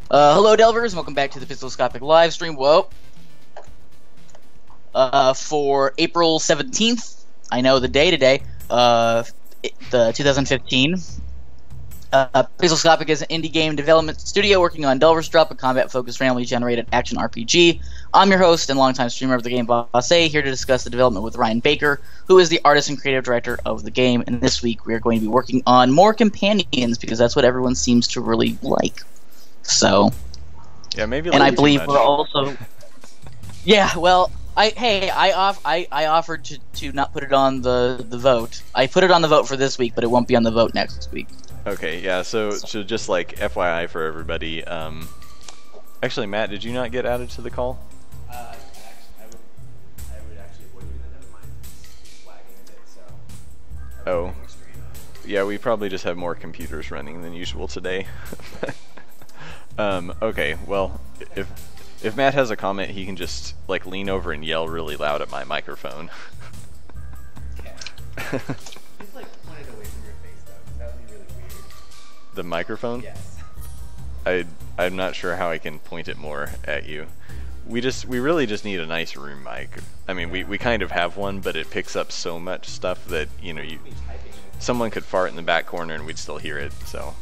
Hello, Delvers. Welcome back to the Pistolscopic live stream. Whoa. For April 17th, I know the day today, the 2015. Pistolscopic is an indie game development studio working on Delver's Drop, a combat-focused, randomly-generated action RPG. I'm your host and longtime streamer of the game, Boss A, here to discuss the development with Ryan Baker, who is the artist and creative director of the game. And this week, we are going to be working on more companions, because that's what everyone seems to really like. So, yeah, maybe. And I believe we're also, yeah. Well, I offered to not put it on the vote. I put it on the vote for this week, but it won't be on the vote next week. Okay, yeah. So just like FYI for everybody. Actually, Matt, did you not get added to the call? I would actually avoid doing that. Never mind. It's flagging a bit, so. Oh. Yeah, we probably just have more computers running than usual today. Okay, well, if Matt has a comment, he can just like lean over and yell really loud at my microphone. Okay. Just like point it away from your face though, 'cause that would be really weird. The microphone? Yes. I'm not sure how I can point it more at you. We really just need a nice room mic. I mean, we kind of have one, but it picks up so much stuff that, you know, someone could fart in the back corner and we'd still hear it, so.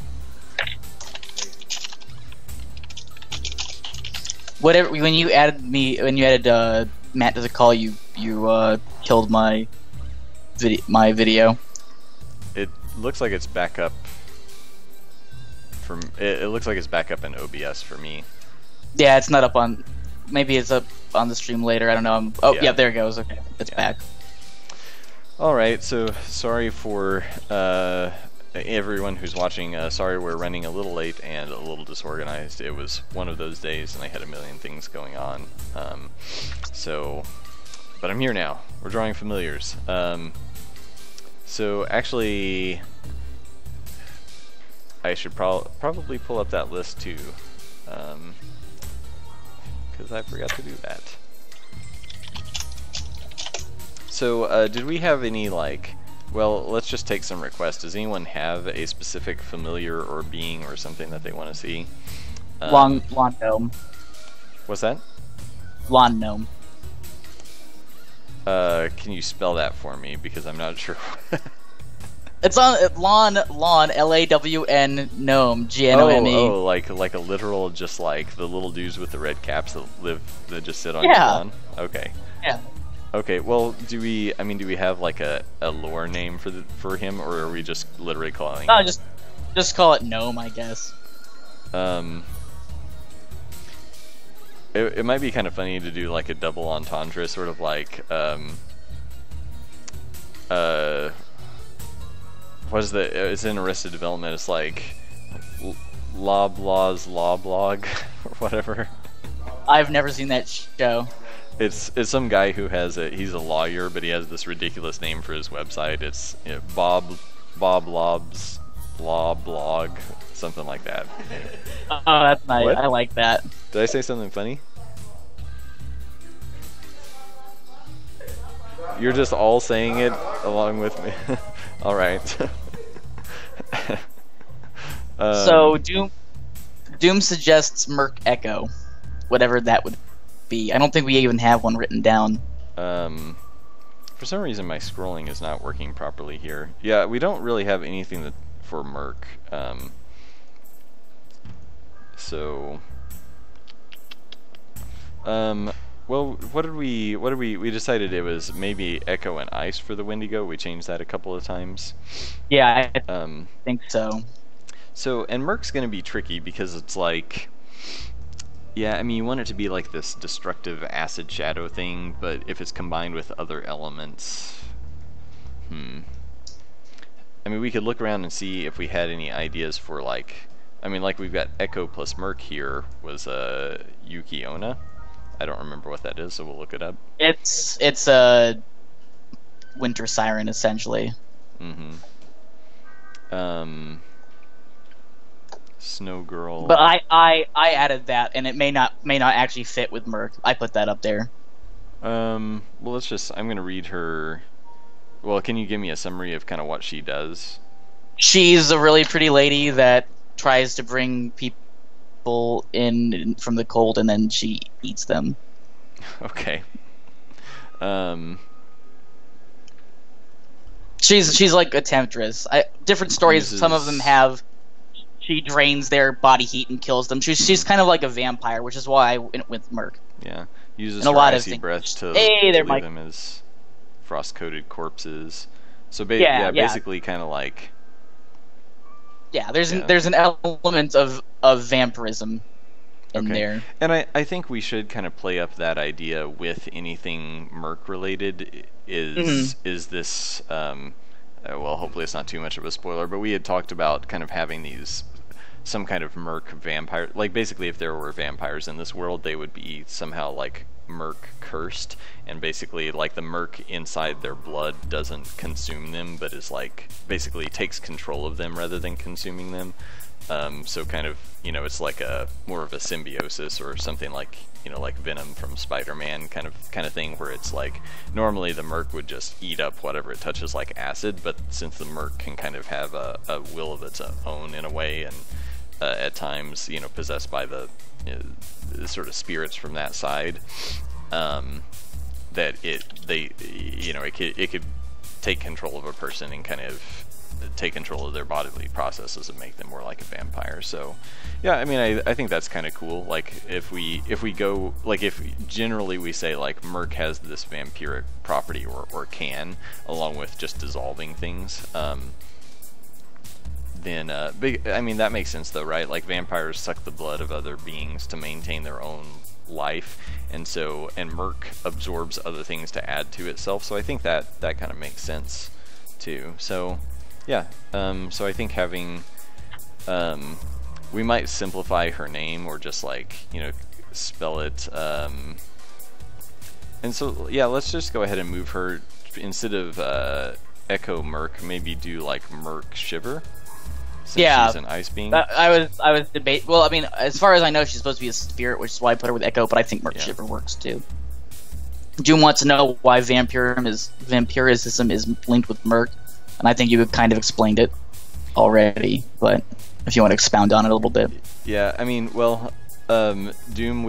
Whatever. When you added Matt to the call, you killed my video. It looks like it's back up. It looks like it's back up in OBS for me. Yeah, it's not up on. Maybe it's up on the stream later. I don't know. Oh, yeah, there it goes. Okay, it's back. All right. So sorry for everyone who's watching. Sorry we're running a little late and a little disorganized. It was one of those days, and I had a million things going on. But I'm here now. We're drawing familiars. So actually, I should probably pull up that list too, because I forgot to do that. So did we have any like? Well, let's just take some requests. Does anyone have a specific familiar or being or something that they want to see? Lawn gnome. What's that? Lawn gnome. Can you spell that for me? Because I'm not sure. It's on lawn LAWN gnome GNOME. Oh, like a literal, just like the little dudes with the red caps that just sit on your lawn. Okay. Yeah. Okay, well, do we have like a lore name for him, or are we just literally calling No, him? just call it Gnome, I guess. It might be kind of funny to do like a double entendre, sort of like, it's in Arrested Development, it's like, Loblaws Loblog, or whatever. I've never seen that show. It's some guy who he's a lawyer, but he has this ridiculous name for his website. It's Bob Lob's Law Blog, something like that. Oh, that's nice. What? I like that. Did I say something funny? You're just all saying it along with me. All right. So Doom suggests Merc Echo, whatever that would be. I don't think we even have one written down. For some reason my scrolling is not working properly here. Yeah, we don't really have anything for Merc. Well, we decided it was maybe Echo and Ice for the Wendigo. We changed that a couple of times. Yeah, I think so. So, and Merc's gonna be tricky because it's like, yeah, I mean, you want it to be like this destructive acid shadow thing, but if it's combined with other elements, I mean, we could look around and see if we had any ideas for like, I mean, like we've got Echo plus Merc here was Yuki Onna. I don't remember what that is, so we'll look it up. It's a winter siren essentially. Snow Girl. But I added that, and it may not actually fit with Merc. I put that up there. Well, let's just. I'm gonna read her. Well, can you give me a summary of kind of what she does? She's a really pretty lady that tries to bring people in from the cold, and then she eats them. Okay. She's like a temptress. Different stories. Some of them have. She drains their body heat and kills them. She's kind of like a vampire, which is why I went with Merc. Yeah, uses And a her lot of icy things. breath to Hey there, leave Mike. them as frost-coated corpses. So Yeah. basically kind of like. Yeah, there's Yeah. there's an element of vampirism in there. And I think we should kind of play up that idea with anything Merc related. Is this well, hopefully it's not too much of a spoiler, but we had talked about kind of having some kind of Merc vampire, like basically if there were vampires in this world, they would be somehow like Merc cursed, and basically like the Merc inside their blood doesn't consume them, but is like basically takes control of them rather than consuming them. So kind of, it's like a more of a symbiosis or something like, like Venom from Spider-Man kind of thing, where it's like normally the Merc would just eat up whatever it touches like acid, but since the Merc can kind of have a will of its own in a way, and at times, possessed by the sort of spirits from that side, that it could take control of a person and kind of take control of their bodily processes and make them more like a vampire. So yeah, I mean, I think that's kind of cool. Like if we go, like if generally we say like Merc has this vampiric property or can, along with just dissolving things, then I mean that makes sense though, right? Like vampires suck the blood of other beings to maintain their own life, and Merc absorbs other things to add to itself. So I think that kind of makes sense too. So yeah, so I think having, we might simplify her name or just like, spell it, and so yeah, let's just go ahead and move her, instead of Echo Merc, maybe do like Merc Shiver, since she's an ice being. I was debating. Well, I mean, as far as I know, she's supposed to be a spirit, which is why I put her with Echo. But I think Merc Shiver works too. Doom wants to know why vampirism is linked with Merc, and I think you kind of explained it already. But if you want to expound on it a little bit. Yeah, I mean, well, Doom.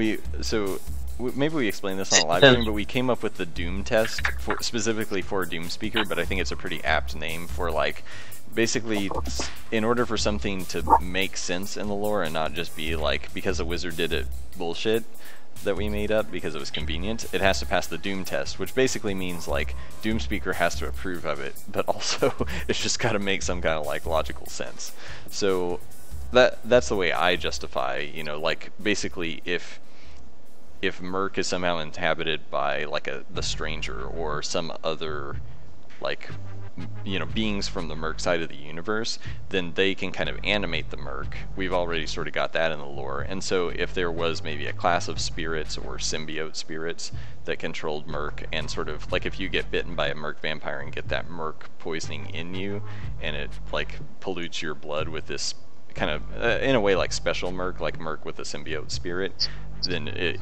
Maybe we explained this on a live stream, but we came up with the Doom test specifically for Doom Speaker. But I think it's a pretty apt name for like. Basically, in order for something to make sense in the lore and not just be like, because a wizard did it bullshit that we made up because it was convenient, it has to pass the Doom test, which basically means like Doom Speaker has to approve of it, but also it's just got to make some kind of like logical sense. So that's the way I justify, like basically if Merc is somehow inhabited by like the Stranger or some other like beings from the Merc side of the universe, then they can kind of animate the Merc. We've already sort of got that in the lore, and so if there was maybe a class of spirits or symbiote spirits that controlled Merc, and sort of like if you get bitten by a Merc vampire and get that Merc poisoning in you, and it like pollutes your blood with this kind of in a way like special Merc, like Merc with a symbiote spirit, then it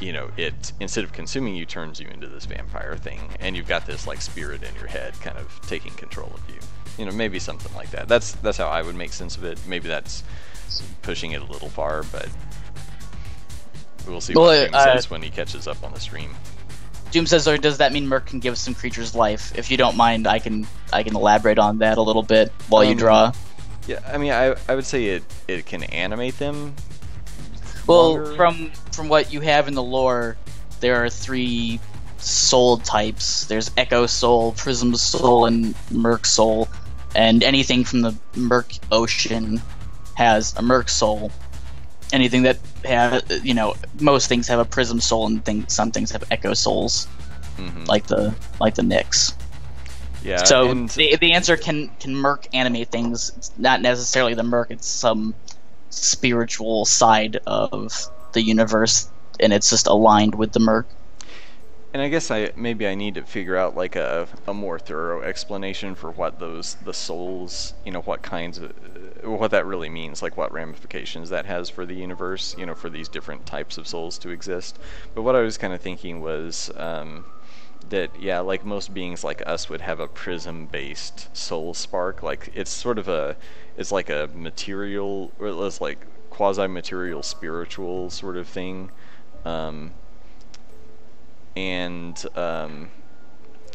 instead of consuming you, turns you into this vampire thing, and you've got this like spirit in your head kind of taking control of you. Maybe something like that. That's how I would make sense of it. Maybe that's pushing it a little far, but we'll see what Doom says when he catches up on the stream. Doom says, "Or does that mean Merc can give some creatures life?" If you don't mind, I can elaborate on that a little bit while you draw. Yeah, I mean, I would say it can animate them. Well, longer. from what you have in the lore, there are 3 soul types. There's Echo Soul, Prism Soul, and Merc Soul. And anything from the Merc Ocean has a Merc Soul. Anything that has, most things have a Prism Soul, and some things have Echo Souls, like the Nyx. Yeah. So the answer, can Merc animate things? It's not necessarily the Merc. It's some spiritual side of the universe, and it's just aligned with the Merc. And I guess maybe I need to figure out like a more thorough explanation for what the souls, what kinds of, what that really means, like what ramifications that has for the universe, for these different types of souls to exist. But what I was kind of thinking was that, yeah, like most beings like us would have a prism-based soul spark. Like it's sort of it's like a material, or it's like quasi-material spiritual sort of thing. And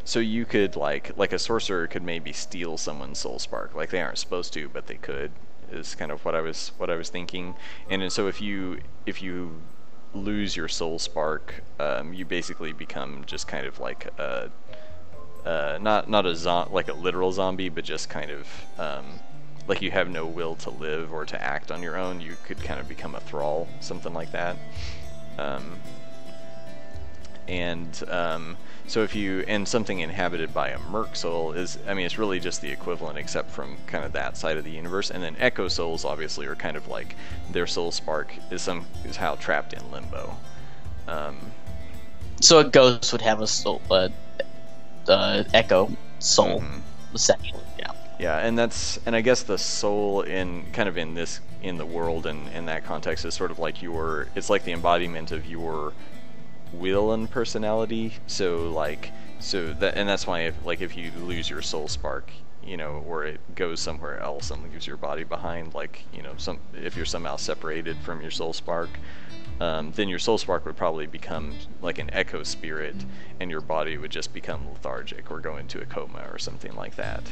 so you could like a sorcerer could maybe steal someone's soul spark. Like they aren't supposed to, but they could. Is kind of what I was thinking. And so if you lose your soul spark, you basically become just kind of like a not like a literal zombie, but just kind of like you have no will to live or to act on your own. You could kind of become a thrall, something like that. So if you, and something inhabited by a merc soul is, I mean, it's really just the equivalent except from kind of that side of the universe. And then echo souls obviously are kind of like their soul spark is how trapped in limbo. So a ghost would have a soul, echo soul, essentially. Yeah. Yeah, and I guess the soul in the world and in that context is sort of like it's like the embodiment of your will and personality. That's why if you lose your soul spark, or it goes somewhere else and leaves your body behind, if you're somehow separated from your soul spark, then your soul spark would probably become like an echo spirit, and your body would just become lethargic or go into a coma or something like that.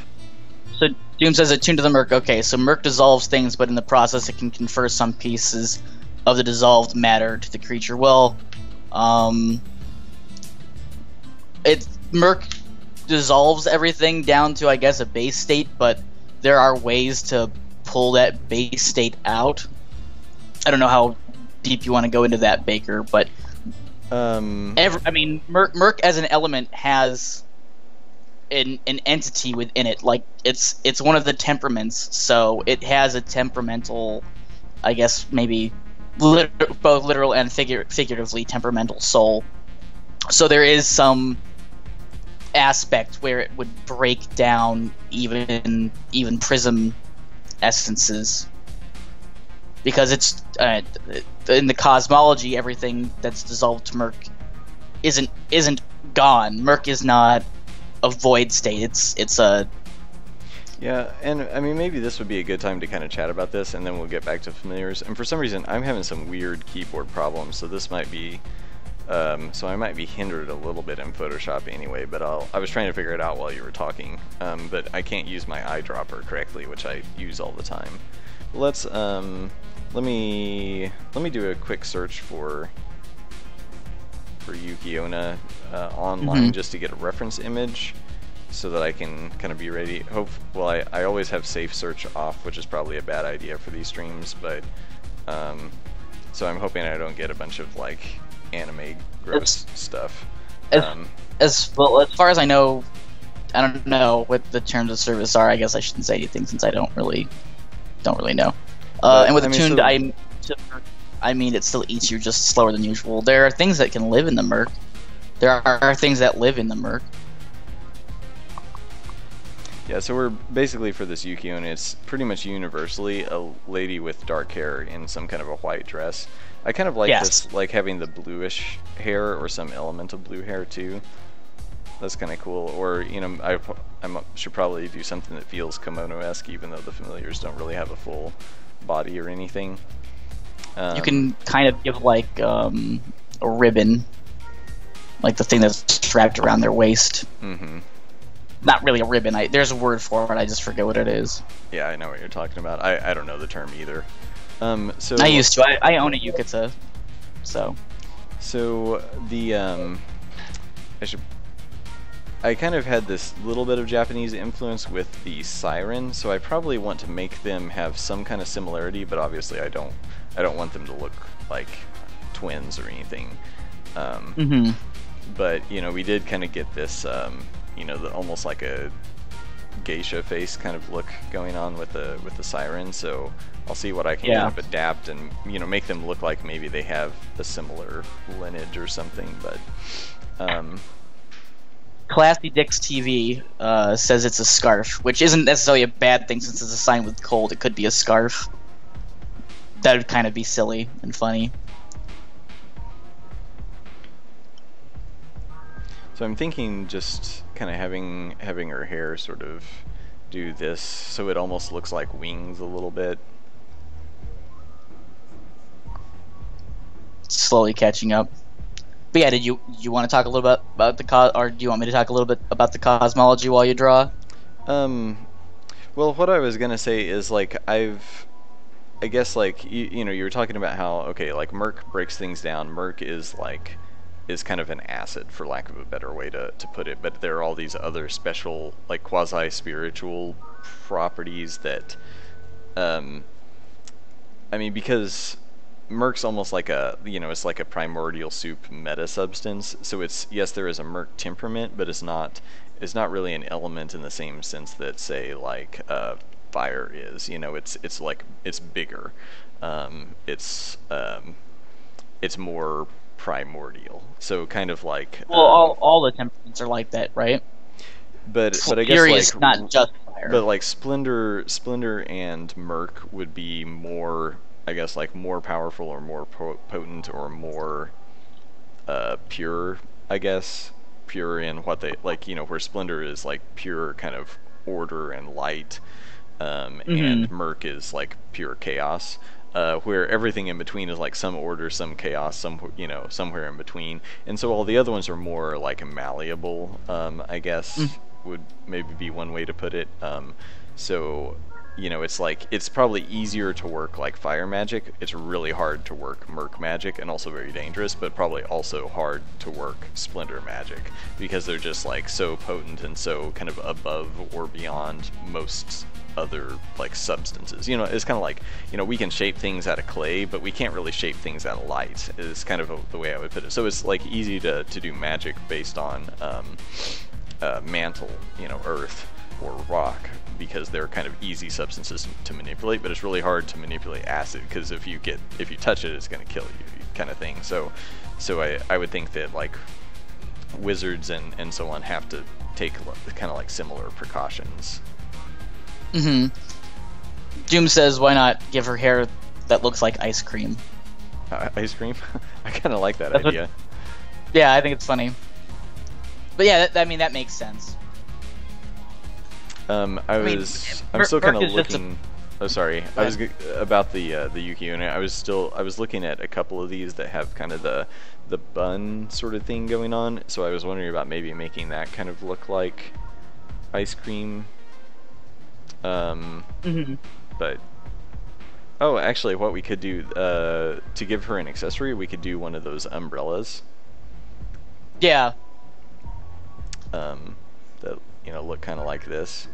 So Doom says attuned to the Merc. Okay, so Merc dissolves things, but in the process it can confer some pieces of the dissolved matter to the creature. Well, Merc dissolves everything down to, I guess, a base state, but there are ways to pull that base state out. I don't know how deep you want to go into that, Baker, but Merc as an element has an entity within it. Like it's one of the temperaments, so it has a temperamental, I guess maybe both literal and figuratively temperamental soul. So there is some aspect where it would break down even prism essences, because it's in the cosmology, everything that's dissolved to Merc isn't gone. Merc is not a void state. It's a Yeah, and I mean, maybe this would be a good time to kind of chat about this, and then we'll get back to familiars. And for some reason, I'm having some weird keyboard problems, so this might be, so I might be hindered a little bit in Photoshop anyway. But I was trying to figure it out while you were talking, but I can't use my eyedropper correctly, which I use all the time. Let me do a quick search for Yuki Onna online, just to get a reference image, so that I can kind of be ready. I always have safe search off, which is probably a bad idea for these streams, but so I'm hoping I don't get a bunch of like anime gross stuff. As far as I know, I don't know what the terms of service are. I guess I shouldn't say anything since I don't really know. And with attuned, I mean, it still eats you just slower than usual. There are things that can live in the Merc. There are things that live in the Merc. Yeah, so we're basically, for this Yuki Onna, it's pretty much universally a lady with dark hair in some kind of a white dress. I kind of like this, like having the bluish hair or some element of blue hair too. That's kind of cool. Or, I should probably do something that feels kimono-esque, even though the familiars don't really have a full body or anything. You can kind of give like a ribbon, like the thing that's strapped around their waist. Not really a ribbon. There's a word for it. I just forget what it is. Yeah, I know what you're talking about. I don't know the term either. So I used to. I own a yukata. So the I kind of had this little bit of Japanese influence with the siren, so I probably want to make them have some kind of similarity, but obviously I don't want them to look like twins or anything. But we did kind of get this almost like a geisha face kind of look going on with the siren, so I'll see what I can kind of adapt and make them look like maybe they have a similar lineage or something. But Classy Dix TV says it's a scarf, which isn't necessarily a bad thing since it's a sign with cold. It could be a scarf. That would kind of be silly and funny. So I'm thinking just kind of having her hair sort of do this, so it almost looks like wings a little bit. slowly catching up. But yeah, did you want to talk a little bit about or do you want me to talk a little bit about the cosmology while you draw? Well, what I was gonna say is like I guess like you know, you were talking about how okay, like Merc breaks things down. Merc is kind of an acid, for lack of a better way to put it, but there are all these other special like quasi-spiritual properties that I mean, because Merc's almost like a, you know, it's like a primordial soup meta substance. So it's, yes, there is a Merc temperament, but it's not really an element in the same sense that, say, like fire is. You know, it's like it's bigger. It's more primordial. So kind of like well, all the temperaments are like that, right? But I guess Fury like is not just fire. But like Splendor and Merc would be more, I guess, like more powerful or more potent or more pure, I guess. Pure in what they, like, you know, where Splendor is like pure kind of order and light, and Merc is like pure chaos. Where everything in between is like some order, some chaos, some, you know, somewhere in between. And so all the other ones are more like malleable, I guess, would maybe be one way to put it. So, you know, it's like, it's probably easier to work like fire magic. It's really hard to work Merc magic, and also very dangerous, but probably also hard to work Splendor magic, because they're just like so potent and so kind of above or beyond most other like substances. You know, it's kind of like, you know, we can shape things out of clay, but we can't really shape things out of light, is kind of the way I would put it. So it's like easy to do magic based on mantle, you know, earth or rock, because they're kind of easy substances to manipulate, but it's really hard to manipulate acid, because if you touch it, it's going to kill you, kind of thing. So I would think that like wizards and so on have to take kind of like similar precautions. Doom says, why not give her hair that looks like ice cream? Ice cream? I kind of like that idea. Yeah, I think it's funny. But yeah, I mean, that makes sense. I'm still kind of looking. Oh, sorry. I was about the Yuki unit. I was looking at a couple of these that have kind of the bun sort of thing going on. So I was wondering about maybe making that kind of look like ice cream. But oh, actually, what we could do to give her an accessory, we could do one of those umbrellas. Yeah. That, you know, look kind of like this.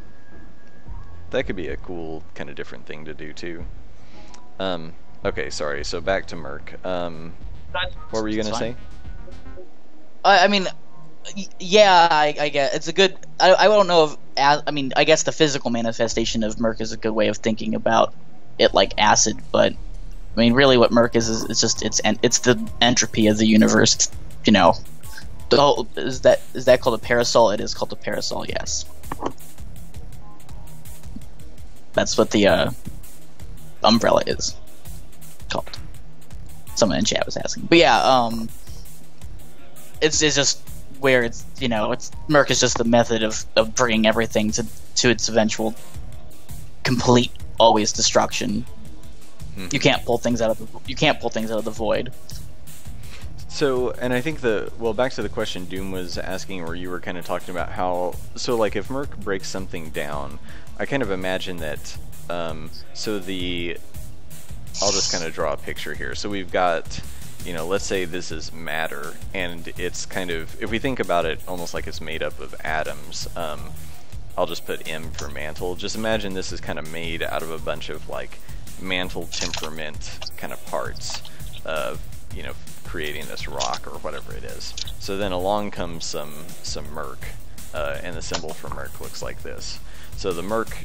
That could be a cool kind of different thing to do too. Okay, sorry. So back to Merc. What were you gonna say? I mean, yeah, I guess it's a good. I don't know if. I mean, I guess the physical manifestation of Merc is a good way of thinking about it, like acid. But I mean, really, what Merc is it's just it's the entropy of the universe. You know, the whole, is that called a parasol? It is called a parasol. Yes. That's what the umbrella is called. Someone in chat was asking, but yeah, it's just where it's, you know, it's Merc is just the method of bringing everything to its eventual complete, always destruction. You can't pull things out of the void. So, and I think back to the question Doom was asking, where you were kind of talking about how, so like if Merc breaks something down, I kind of imagine that, I'll just kind of draw a picture here. So we've got, you know, let's say this is matter, and it's kind of, if we think about it almost like it's made up of atoms, I'll just put M for mantle. Just imagine this is kind of made out of a bunch of like mantle temperament kind of parts of, you know, creating this rock or whatever it is. So then along comes some Merc, and the symbol for Merc looks like this. So the Merc,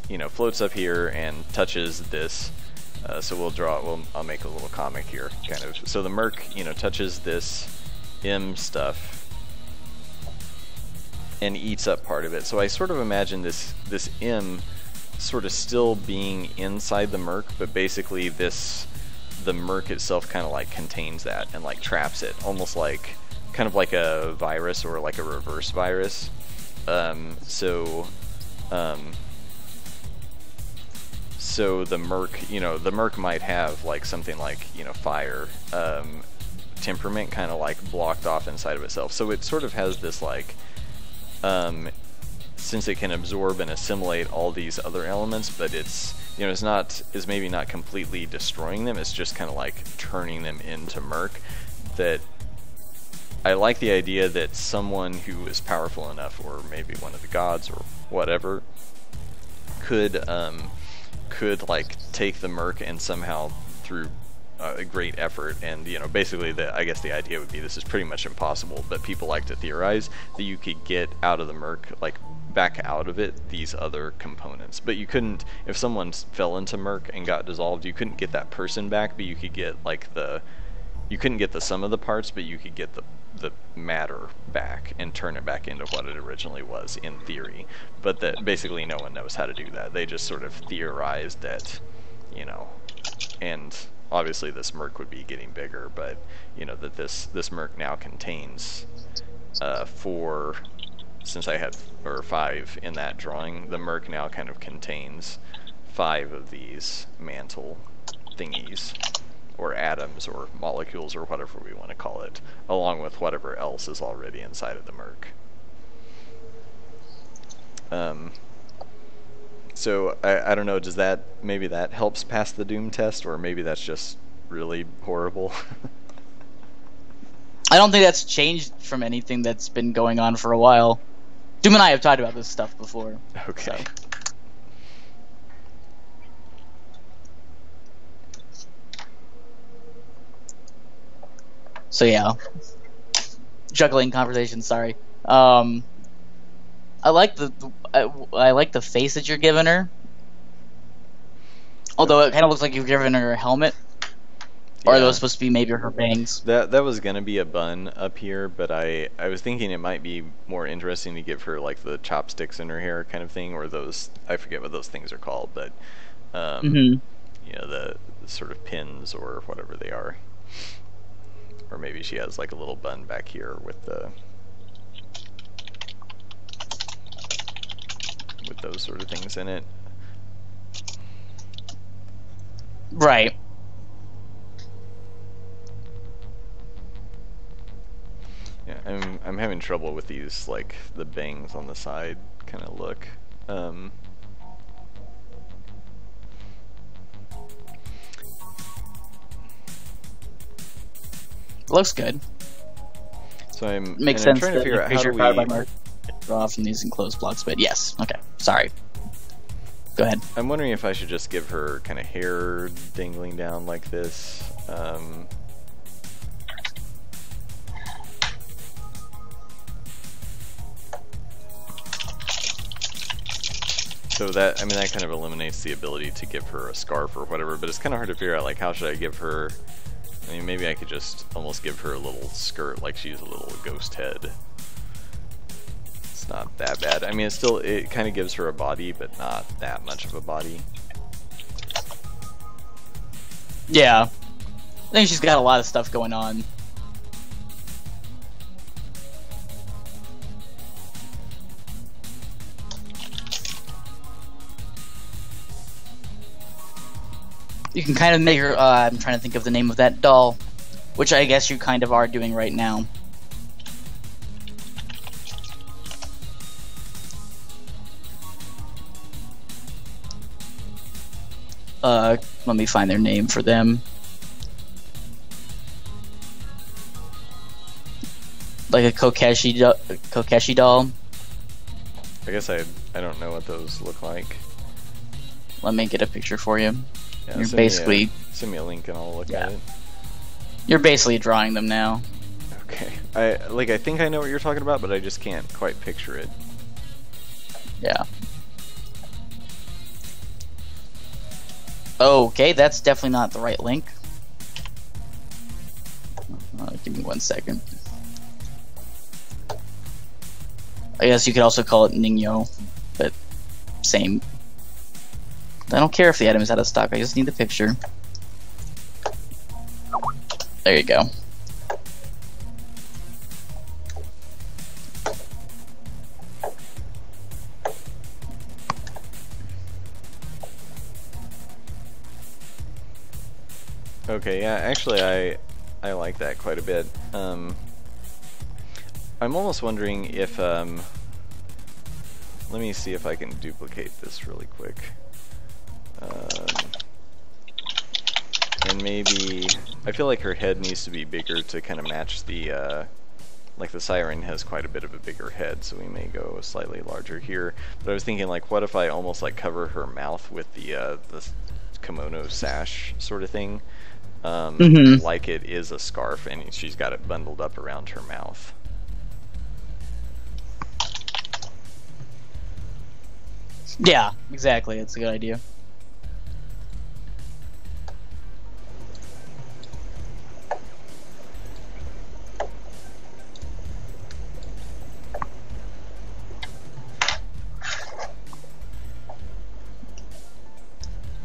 you know, floats up here and touches this. So I'll make a little comic here, kind of. So the Merc, you know, touches this M stuff and eats up part of it. So I sort of imagine this M sort of still being inside the Merc, but basically the Merc itself kind of like contains that and like traps it, almost like kind of like a virus or like a reverse virus. So the Merc, the Merc might have like something like, fire, temperament kind of like blocked off inside of itself. So it sort of has this like, since it can absorb and assimilate all these other elements, but it's maybe not completely destroying them. It's just kind of like turning them into Merc. That I like the idea that someone who is powerful enough, or maybe one of the gods or whatever, could like take the Merc and somehow through a great effort, and basically I guess the idea would be, this is pretty much impossible, but people like to theorize that you could get out of the Merc, like back out of it, these other components. But you couldn't, if someone fell into Merc and got dissolved, you couldn't get that person back, but you could get like you couldn't get the sum of the parts, but you could get the matter back and turn it back into what it originally was, in theory. But that basically no one knows how to do that. They just sort of theorized that, and obviously this Merc would be getting bigger, but that this Merc now contains 4, since I had 5 in that drawing, the Merc now kind of contains 5 of these mantle thingies, or atoms, or molecules, or whatever we want to call it, along with whatever else is already inside of the Merc. So I don't know, maybe that helps pass the Doom test, or maybe that's just really horrible? I don't think that's changed from anything that's been going on for a while. Doom and I have talked about this stuff before. Okay. So yeah, juggling conversations. Sorry. I like the face that you're giving her. Although it kind of looks like you've given her a helmet. Or are those supposed to be maybe her bangs? That was gonna be a bun up here, but I was thinking it might be more interesting to give her like the chopsticks in her hair kind of thing, or those, I forget what those things are called, but the sort of pins or whatever they are. Or maybe she has like a little bun back here with those sort of things in it. Right. Yeah, I'm having trouble with these, like the bangs on the side kind of look. Looks good. So makes sense. I'm trying to figure out how do we draw from these enclosed blocks, but yes. Okay. Sorry. Go ahead. I'm wondering if I should just give her kind of hair dangling down like this. So that kind of eliminates the ability to give her a scarf or whatever, but it's kind of hard to figure out, like, how should I give her. I mean, maybe I could just almost give her a little skirt, like she's a little ghost head. It's not that bad. I mean, it kind of gives her a body, but not that much of a body. Yeah. I think she's got a lot of stuff going on. You can kind of make her, I'm trying to think of the name of that doll, which I guess you kind of are doing right now. Let me find their name for them. Like a Kokeshi doll. I guess I don't know what those look like. Let me get a picture for you. Yeah, You're basically send me a link and I'll look at it. You're basically drawing them now. Okay. I think I know what you're talking about, but I just can't quite picture it. Yeah. Okay, that's definitely not the right link. Give me 1 second. I guess you could also call it Ningyo, but same. I don't care if the item is out of stock, I just need the picture. There you go. Okay, yeah, actually I like that quite a bit. I'm almost wondering if let me see if I can duplicate this really quick. And maybe I feel like her head needs to be bigger to kind of match the like the siren has quite a bit of a bigger head, so we may go slightly larger here. But I was thinking, like, what if I almost like cover her mouth with the kimono sash sort of thing, like it is a scarf, and she's got it bundled up around her mouth. Yeah, exactly. It's a good idea.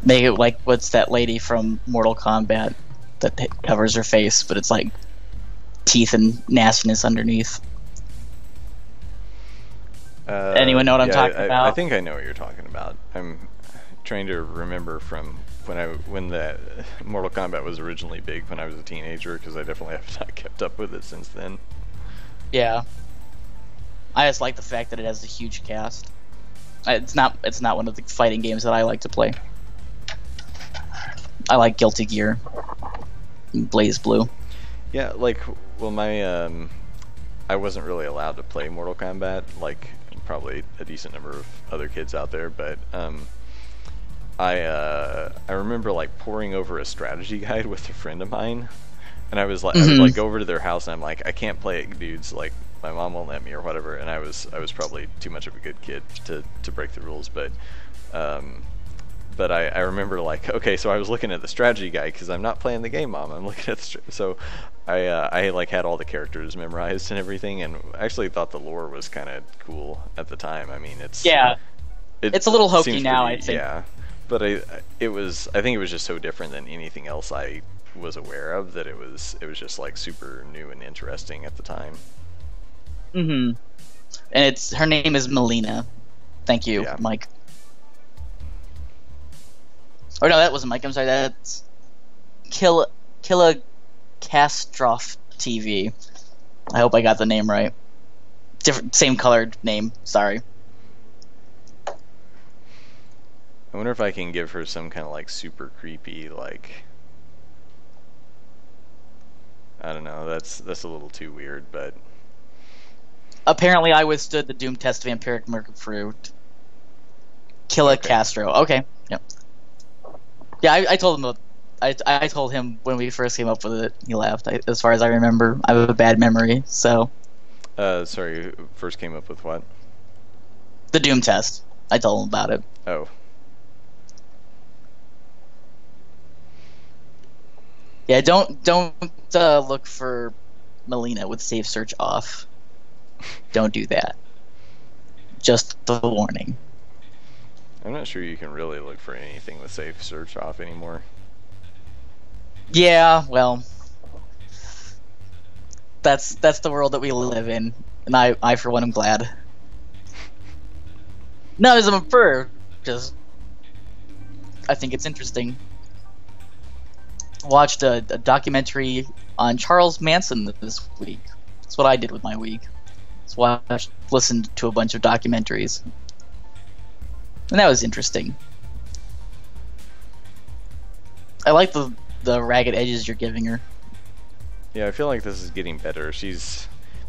Make it like what's that lady from Mortal Kombat that covers her face, but it's like teeth and nastiness underneath. Anyone know what I'm talking about? I think I know what you're talking about. I'm trying to remember from when the Mortal Kombat was originally big when I was a teenager, because I definitely have not kept up with it since then. Yeah, I just like the fact that it has a huge cast. It's not one of the fighting games that I like to play. I like Guilty Gear, Blaze Blue. Yeah, like, well, my I wasn't really allowed to play Mortal Kombat, like probably a decent number of other kids out there, but I remember like poring over a strategy guide with a friend of mine, and I was like, I would like go over to their house and I'm like, I can't play it, dudes. Like, my mom won't let me or whatever, and I was probably too much of a good kid to break the rules, but I remember, like, okay, so I was looking at the strategy guide because I'm not playing the game, Mom. I'm looking at so I like had all the characters memorized and everything, and actually thought the lore was kind of cool at the time. I mean, it's a little hokey now, I think. Yeah, but I think it was just so different than anything else I was aware of that it was just like super new and interesting at the time. And her name is Melina. Thank you, yeah. Mike. Or no, that wasn't Mike. I'm sorry. That's Killa Kastroff TV. I hope I got the name right. Same colored name. Sorry. I wonder if I can give her some kind of like super creepy, like, I don't know. That's a little too weird, but apparently I withstood the doom test of vampiric murder fruit. Killa Castro. Okay. Yep. Yeah, I told him. I told him when we first came up with it. He laughed. As far as I remember, I have a bad memory. So. Sorry. First came up with what? The Doom test. I told him about it. Oh. Yeah. Don't look for Melina with safe search off. Don't do that. Just a warning. I'm not sure you can really look for anything with safe search off anymore. Yeah, well, that's the world that we live in, and I for one am glad. No, as I'm a fur, just I think it's interesting. Watched a documentary on Charles Manson this week. That's what I did with my week. Just listened to a bunch of documentaries. And that was interesting. I like the ragged edges you're giving her. Yeah, I feel like this is getting better.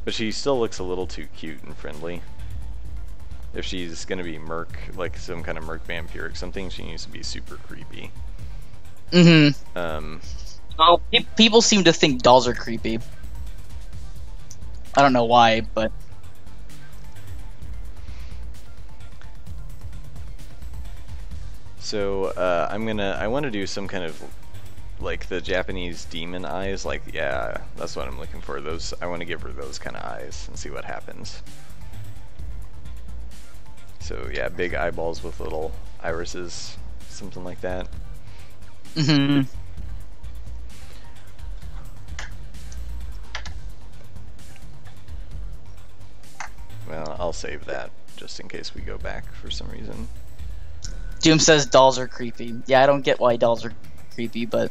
But she still looks a little too cute and friendly. If she's gonna be merc, like some kind of merc vampiric something, she needs to be super creepy. Oh, people seem to think dolls are creepy. I don't know why, but. So I want to do some kind of like the Japanese demon eyes. Like, yeah, that's what I'm looking for. Those, I want to give her those kind of eyes and see what happens. So yeah, big eyeballs with little irises, something like that. Well, I'll save that just in case we go back for some reason. Doom says dolls are creepy. Yeah, I don't get why dolls are creepy, but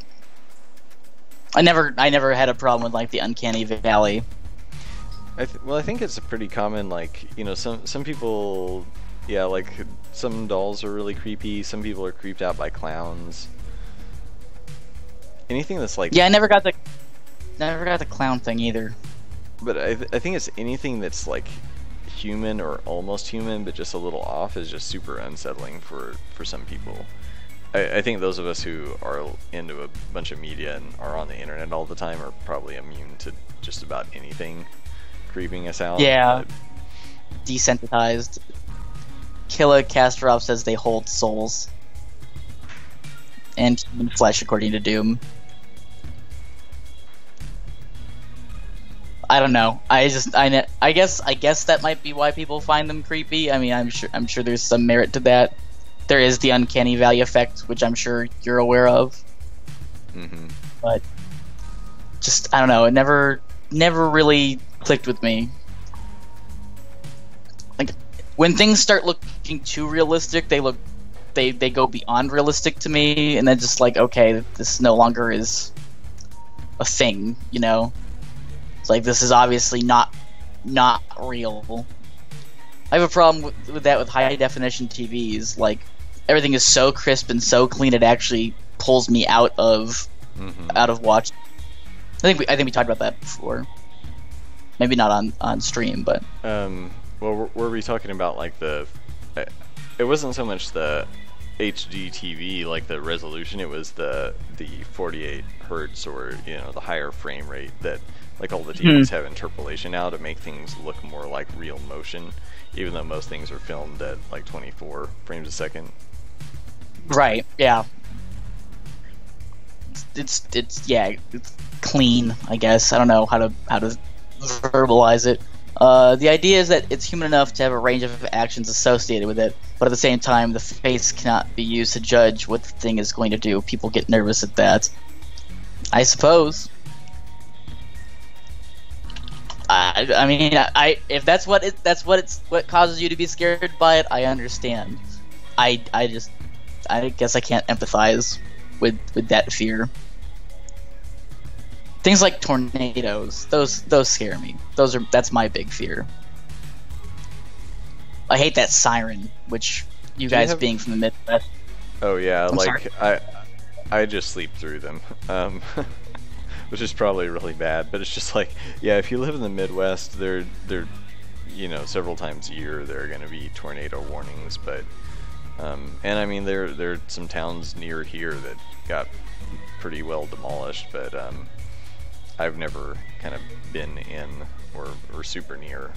I never had a problem with like the uncanny valley. Well, I think it's a pretty common, like, you know, some people, yeah, like some dolls are really creepy. Some people are creeped out by clowns. Anything that's like, Yeah, I never got the clown thing either. but I think it's anything that's like human or almost human, but just a little off is just super unsettling for some people. I think those of us who are into a bunch of media and are on the internet all the time are probably immune to just about anything creeping us out. Yeah. Desensitized. Killa Kasparov says they hold souls and human flesh, according to Doom. I don't know. I guess that might be why people find them creepy. I mean, I'm sure there's some merit to that. There is the uncanny valley effect, which I'm sure you're aware of. Mm-hmm. But just I don't know. It never really clicked with me. Like when things start looking too realistic, they go beyond realistic to me, and then just like, okay, this no longer is a thing, you know? It's like, this is obviously not real. I have a problem with that with high definition TVs. Like, everything is so crisp and so clean, it actually pulls me out of watch. I think we talked about that before. Maybe not on stream, but well, were we talking about like it wasn't so much the HD TV, like the resolution, it was the 48 hertz, or you know, the higher frame rate that like all the TVs have interpolation now to make things look more like real motion, even though most things are filmed at like 24 frames a second. Right, yeah. It's clean, I guess. I don't know how to verbalize it. The idea is that it's human enough to have a range of actions associated with it, but at the same time, the face cannot be used to judge what the thing is going to do. People get nervous at that, I suppose. I mean, if that's what causes you to be scared by it, I understand. I guess I can't empathize with that fear. Things like tornadoes, those scare me. That's my big fear. I hate that siren, which you guys being from the Midwest. Oh yeah, I'm like sorry. I just sleep through them. Which is probably really bad, but it's just like, yeah, if you live in the Midwest, they're you know, several times a year there are going to be tornado warnings, but and I mean there are some towns near here that got pretty well demolished, but I've never kind of been in or super near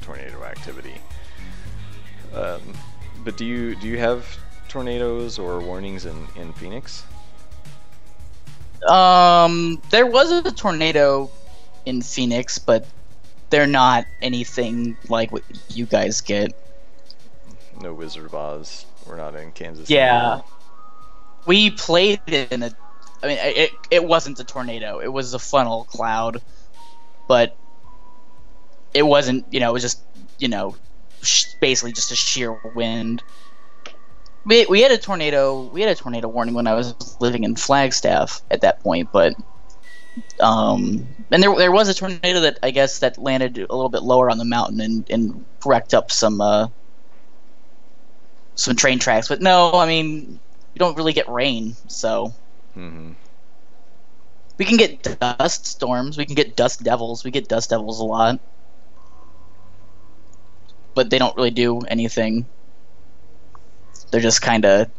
tornado activity. But do you have tornadoes or warnings in Phoenix? There was a tornado in Phoenix, but they're not anything like what you guys get. No Wizard of Oz. We're not in Kansas. Yeah. Anymore. We played in a... I mean, it wasn't a tornado. It was a funnel cloud, but it wasn't, you know, it was just, you know, basically just a sheer wind. We had a tornado warning when I was living in Flagstaff at that point, but and there was a tornado that I guess that landed a little bit lower on the mountain and wrecked up some train tracks. But no, I mean, you don't really get rain, so we can get dust storms, we can get dust devils. We get dust devils a lot, but they don't really do anything. They're just kind of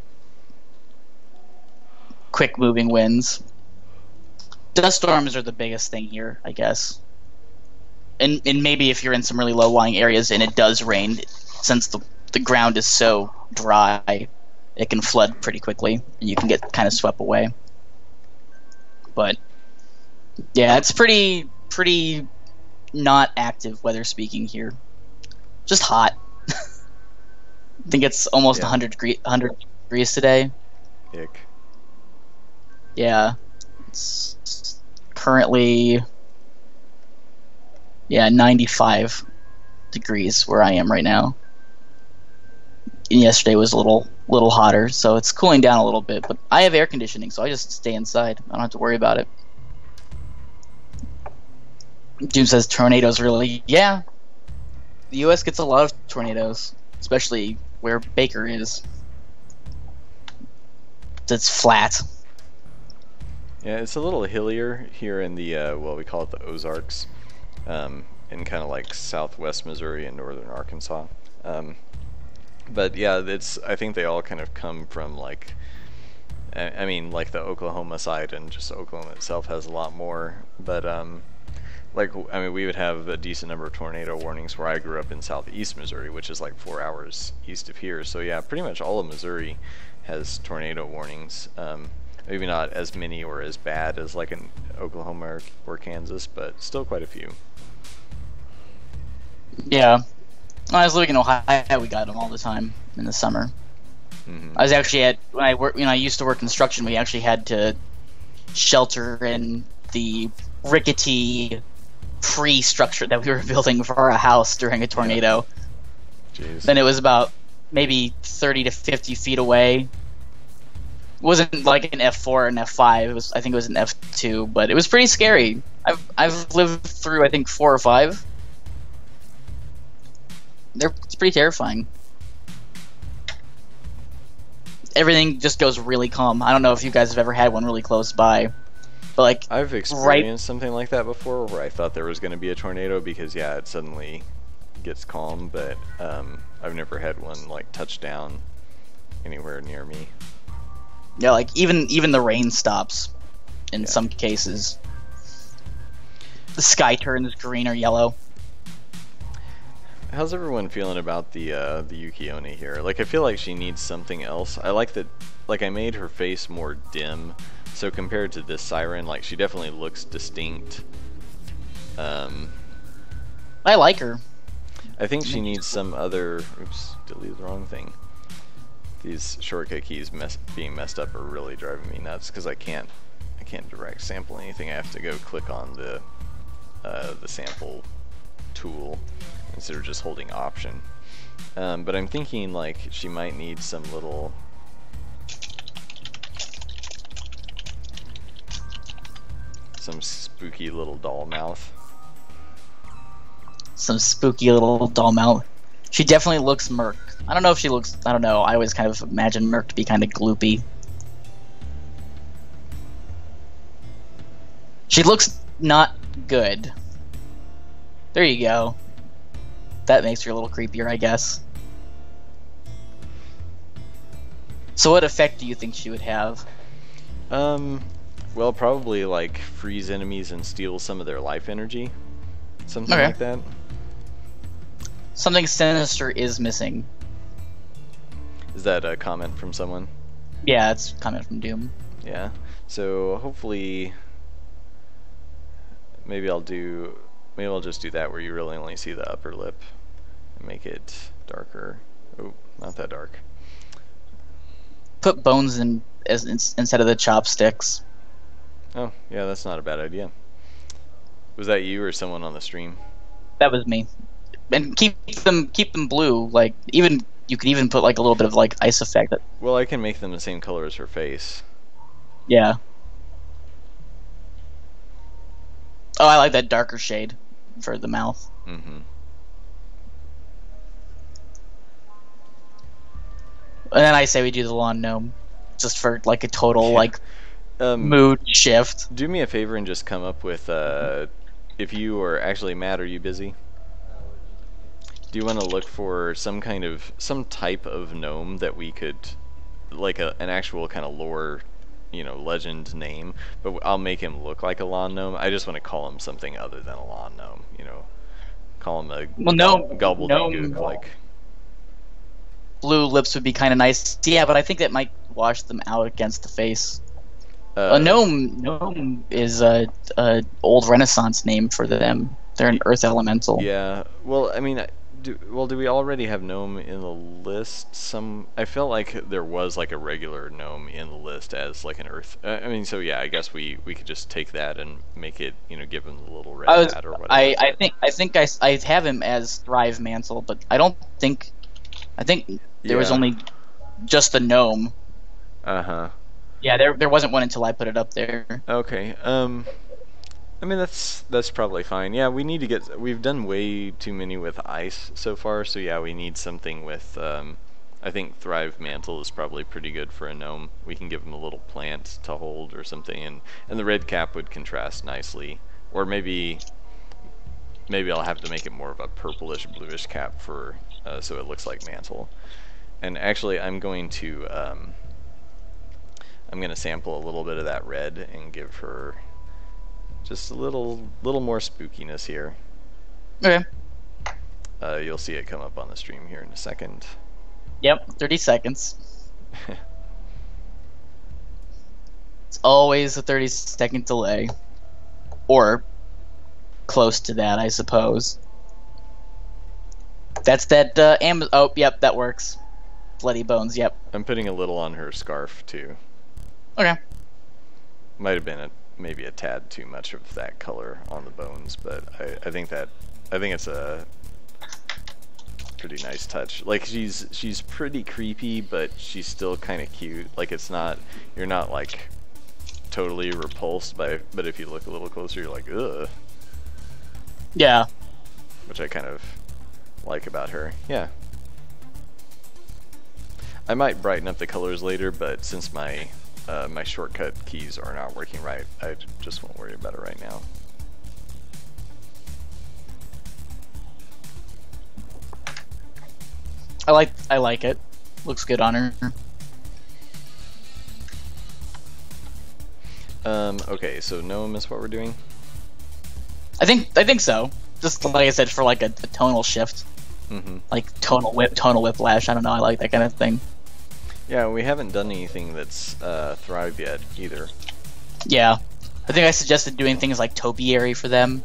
quick-moving winds. Dust storms are the biggest thing here, I guess. And maybe if you're in some really low-lying areas and it does rain, since the ground is so dry, it can flood pretty quickly, and you can get kind of swept away. But yeah, it's pretty not active weather speaking here. Just hot. I think it's almost 100 degrees today. Ick. Yeah. It's currently 95 degrees where I am right now. And yesterday was a little hotter, so it's cooling down a little bit, but I have air conditioning, so I just stay inside. I don't have to worry about it. Doom says tornadoes really. Yeah, the U.S. gets a lot of tornadoes, especially where Baker is. It's flat. Yeah, it's a little hillier here in the well, we call it the Ozarks, in kind of like southwest Missouri and northern Arkansas. But yeah, I think they all kind of come from like, I mean, like the Oklahoma side, and just Oklahoma itself has a lot more. But like, I mean, we would have a decent number of tornado warnings where I grew up in southeast Missouri, which is like 4 hours east of here. So yeah, pretty much all of Missouri has tornado warnings. Maybe not as many or as bad as like in Oklahoma or Kansas, but still quite a few. Yeah. When I was living in Ohio, we got them all the time in the summer. I was actually when I used to work construction, we actually had to shelter in the rickety pre-structure that we were building for our house during a tornado. Jeez. Then it was about maybe 30 to 50 feet away. It wasn't like an F4 or an F5. I think it was an F2, but it was pretty scary. I've lived through, I think, 4 or 5. It's pretty terrifying. Everything just goes really calm. I don't know if you guys have ever had one really close by, but like I've experienced something like that before, where I thought there was going to be a tornado because yeah, it suddenly gets calm, but I've never had one like touch down anywhere near me. Yeah, like even the rain stops in some cases. The sky turns green or yellow. How's everyone feeling about the Yuki-Onni here? Like, I feel like she needs something else. I like that, like, I made her face more dim, so compared to this Siren, like, she definitely looks distinct. I like her. I think she needs some other... Oops, deleted the wrong thing. These shortcut keys being messed up are really driving me nuts, because I can't direct sample anything. I have to go click on the sample tool instead of just holding option. But I'm thinking like she might need some little spooky little doll mouth. Some spooky little doll mouth. She definitely looks Merc. I don't know if she looks, I don't know, I always kind of imagine Merc to be kind of gloopy. She looks not good. There you go. That makes her a little creepier, I guess. So what effect do you think she would have? Well, probably like freeze enemies and steal some of their life energy. Something like that. Something sinister is missing. Is that a comment from someone? Yeah, it's a comment from Doom. Yeah. So hopefully maybe I'll just do that where you really only see the upper lip and make it darker. Oh, not that dark. Put bones in instead of the chopsticks. Oh, yeah, that's not a bad idea. Was that you or someone on the stream? That was me. And keep them blue. Like you could even put like a little bit of like ice effect. Well, I can make them the same color as her face. Yeah. Oh, I like that darker shade for the mouth. Mm-hmm. And then I say we do the lawn gnome, just for like a total like mood shift. Do me a favor and just come up with if you are actually Matt, are you busy? Do you want to look for some type of gnome that we could, like an actual kind of lore, legend name, but I'll make him look like a lawn gnome. I just want to call him something other than a lawn gnome, call him a gobbledygook, like. Blue lips would be kind of nice. Yeah, but I think that might wash them out against the face. A gnome is a old Renaissance name for them. They're an earth elemental. Yeah. Well, I mean, do we already have gnome in the list? I felt like there was like a regular gnome in the list as like an earth. I mean, so yeah, I guess we could just take that and make it, give him the little red hat or whatever. I think I have him as Thrive Mantle, but I think there was only just the gnome. Uh-huh. Yeah, there wasn't one until I put it up there. Okay. I mean, that's probably fine. Yeah, we need to get. We've done way too many with ice so far, so yeah, we need something with. I think Thrive Mantle is probably pretty good for a gnome. We can give him a little plant to hold or something, and the red cap would contrast nicely. Or maybe I'll have to make it more of a purplish bluish cap for so it looks like Mantle. And actually, I'm going to sample a little bit of that red and give her just a little more spookiness here. Okay. You'll see it come up on the stream here in a second. Yep, 30 seconds. It's always a 30-second delay. Or close to that, I suppose. That's that, oh, yep, that works. Bloody bones, yep. I'm putting a little on her scarf, too. Okay. Might have been maybe a tad too much of that color on the bones, but I think it's a pretty nice touch. Like, she's pretty creepy, but she's still kind of cute. Like, you're not like totally repulsed by it, but if you look a little closer, you're like, ugh. Yeah. Which I kind of like about her. Yeah. I might brighten up the colors later, but since my my shortcut keys are not working right, I just won't worry about it right now. I like it. Looks good on her. Okay, so gnome is what we're doing? I think so. Just like I said, for like a tonal shift. Mm-hmm. Like tonal whiplash. I don't know, I like that kind of thing. Yeah, we haven't done anything that's Thrive yet either. Yeah. I think I suggested doing things like topiary for them.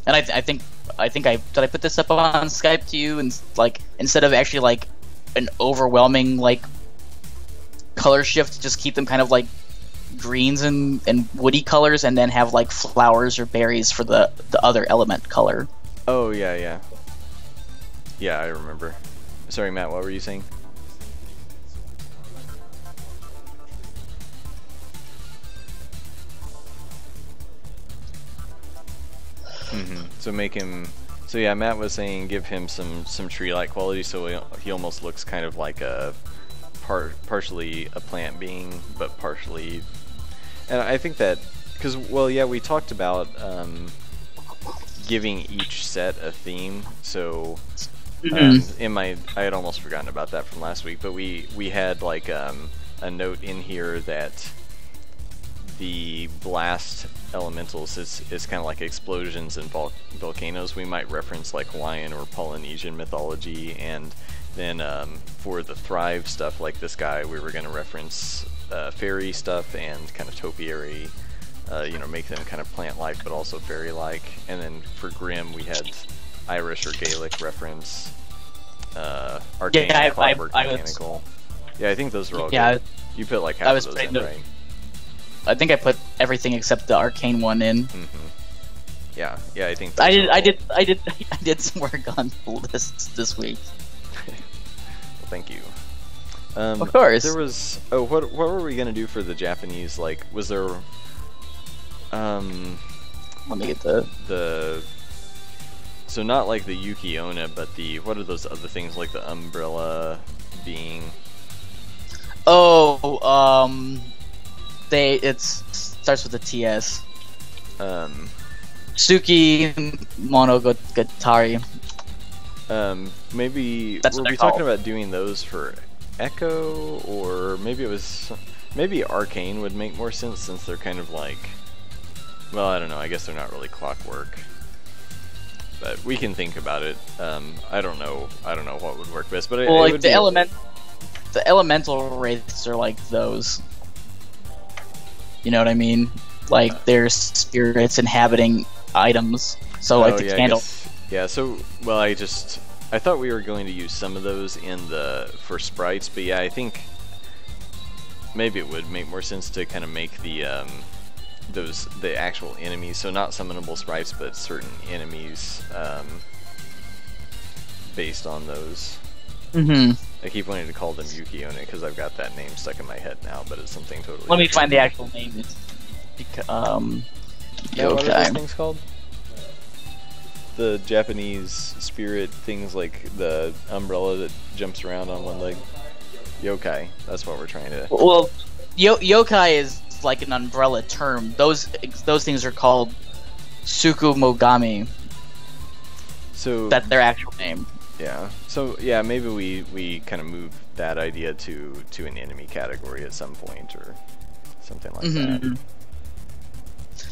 And I think did I put this up on Skype to you, and like instead of actually like an overwhelming like color shift, just keep them kind of like greens and woody colors, and then have like flowers or berries for the other element color. Oh yeah. Yeah, I remember. Sorry, Matt, what were you saying? So make him. So yeah, Matt was saying give him some tree-like quality, so he almost looks kind of like a partially a plant being, but partially. And I think that because we talked about giving each set a theme. So I had almost forgotten about that from last week, but we had like a note in here that the blast elementals is kind of like explosions and volcanoes. We might reference like Hawaiian or Polynesian mythology, and then for the Thrive stuff, like this guy, we were going to reference fairy stuff and kind of topiary, make them kind of plant-like but also fairy-like. And then for Grim, we had Irish or Gaelic reference, arcane, clockwork, mechanical. Yeah, I think those are all good. You put like half of those in, right? I think I put everything except the arcane one in. Mm-hmm. Yeah, I think I did some work on the list this week. Well, thank you. Of course. There was what were we gonna do for the Japanese? Like, was there let me get the so not like the Yuki-onna, but what are those other things like the umbrella being? It starts with a TS. Suki Monogatari. Maybe That's were we talking about doing those for Echo, or maybe Arcane would make more sense since they're kind of like, well, I don't know. I guess they're not really clockwork, but we can think about it. I don't know what would work best, but it like would the elemental wraiths are like those. You know what I mean? Like they're spirits inhabiting items. So like the candle. Yeah. So I thought we were going to use some of those for sprites, but yeah, I think maybe it would make more sense to kind of make the actual enemies, so not summonable sprites, but certain enemies based on those. I keep wanting to call them Yuki-onna because I've got that name stuck in my head now, but it's something totally Let me find the actual name. Now, what are those Yokai. things called? The Japanese spirit things, like the umbrella that jumps around on one leg. Yokai. That's what we're trying to. Well, yokai is like an umbrella term. Those things are called Tsukumogami. So That's their actual name. yeah. So yeah, maybe we kind of move that idea to an enemy category at some point or something like that.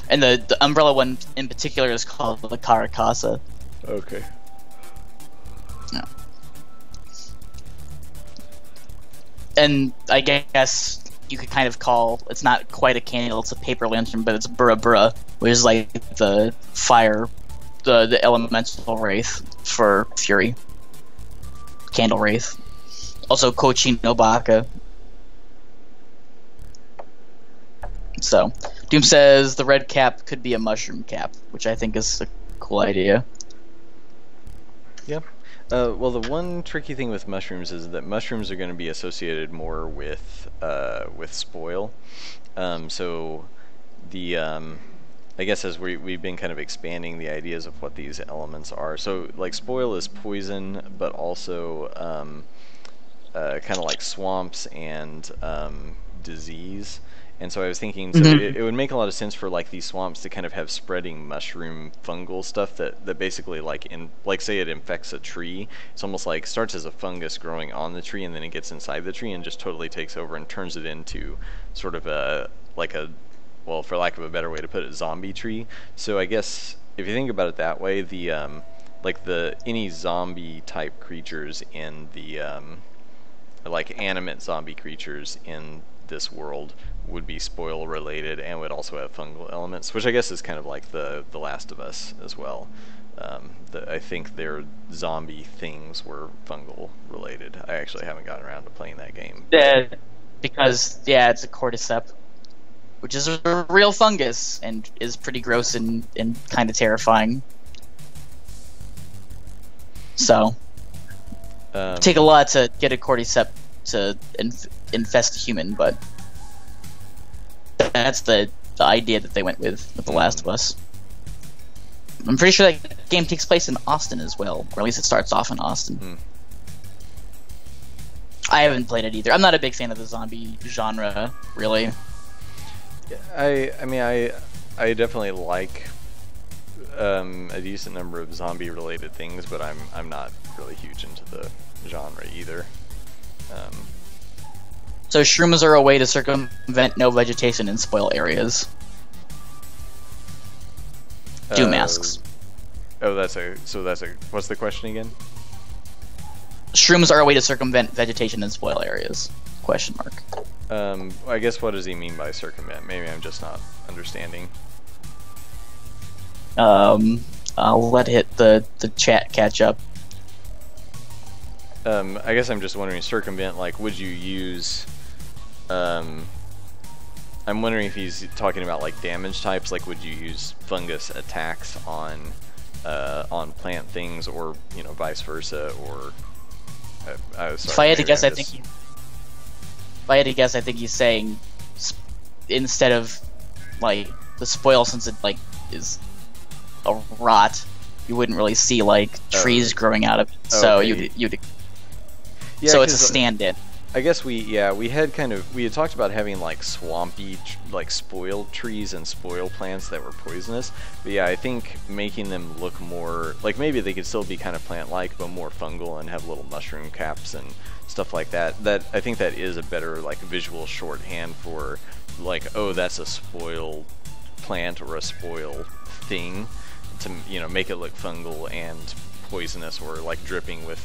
And the umbrella one in particular is called the Karakasa. Okay. Yeah. And I guess you could kind of call, it's not quite a candle, it's a paper lantern, but it's Bura Bura, which is like the fire, the elemental wraith for Fury. Candle Wraith. Also Kochi no Baka. So, Doom says the red cap could be a mushroom cap, which I think is a cool idea. Yep. Well, the one tricky thing with mushrooms is that mushrooms are going to be associated more with spoil. So the I guess as we've been kind of expanding the ideas of what these elements are. So like spoil is poison, but also kind of like swamps and disease. And so I was thinking, so it would make a lot of sense for like these swamps to kind of have spreading mushroom fungal stuff that basically like say it infects a tree. It's almost like starts as a fungus growing on the tree and then it gets inside the tree and just totally takes over and turns it into sort of well, for lack of a better way to put it, zombie tree. So I guess if you think about it that way, the any zombie type creatures in the like animate zombie creatures in this world would be spoil related and would also have fungal elements, which I guess is kind of like the Last of Us as well. I think their zombie things were fungal related. I actually haven't gotten around to playing that game. Because it's a cordyceps, which is a real fungus and is pretty gross and kind of terrifying. So, take a lot to get a cordyceps to infest a human, but that's the idea that they went with The Last of Us. I'm pretty sure that game takes place in Austin as well, or at least it starts off in Austin. I haven't played it either. I'm not a big fan of the zombie genre, really. I mean, I definitely like a decent number of zombie related things, but I'm not really huge into the genre either. So shrooms are a way to circumvent no vegetation in spoil areas. Doom masks. Oh, that's a what's the question again? Shrooms are a way to circumvent vegetation in spoil areas. Question mark. I guess what does he mean by circumvent? Maybe I'm just not understanding. I'll let the chat catch up. I guess I'm just wondering, circumvent, like, would you use, I'm wondering if he's talking about, like, damage types, like, would you use fungus attacks on plant things, or, you know, vice versa, or, If I had to guess, I think he's saying, instead of, like, the spoil, since it, like, is a rot, you wouldn't really see, like, trees growing out of it, so okay. you'd Yeah, so it's a stand-in. I guess we had talked about having like swampy, like spoiled trees and spoil plants that were poisonous. But yeah, I think making them look more like, maybe they could still be kind of plant-like, but more fungal and have little mushroom caps and stuff like that. That I think that is a better like visual shorthand for like, oh, that's a spoil plant or a spoil thing, to, you know, make it look fungal and poisonous, or like dripping with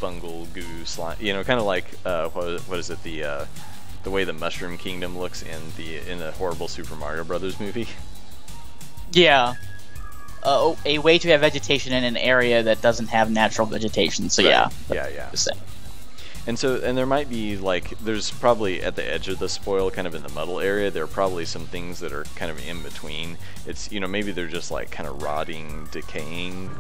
fungal goo slime, you know, kind of like what is it, the way the Mushroom Kingdom looks in the horrible Super Mario Brothers movie. Yeah, a way to have vegetation in an area that doesn't have natural vegetation. So right. yeah. Yeah. And there might be like, there's probably at the edge of the spoil, kind of in the muddle area, there are probably some things that are kind of in between. It's, you know, maybe they're just like kind of rotting, decaying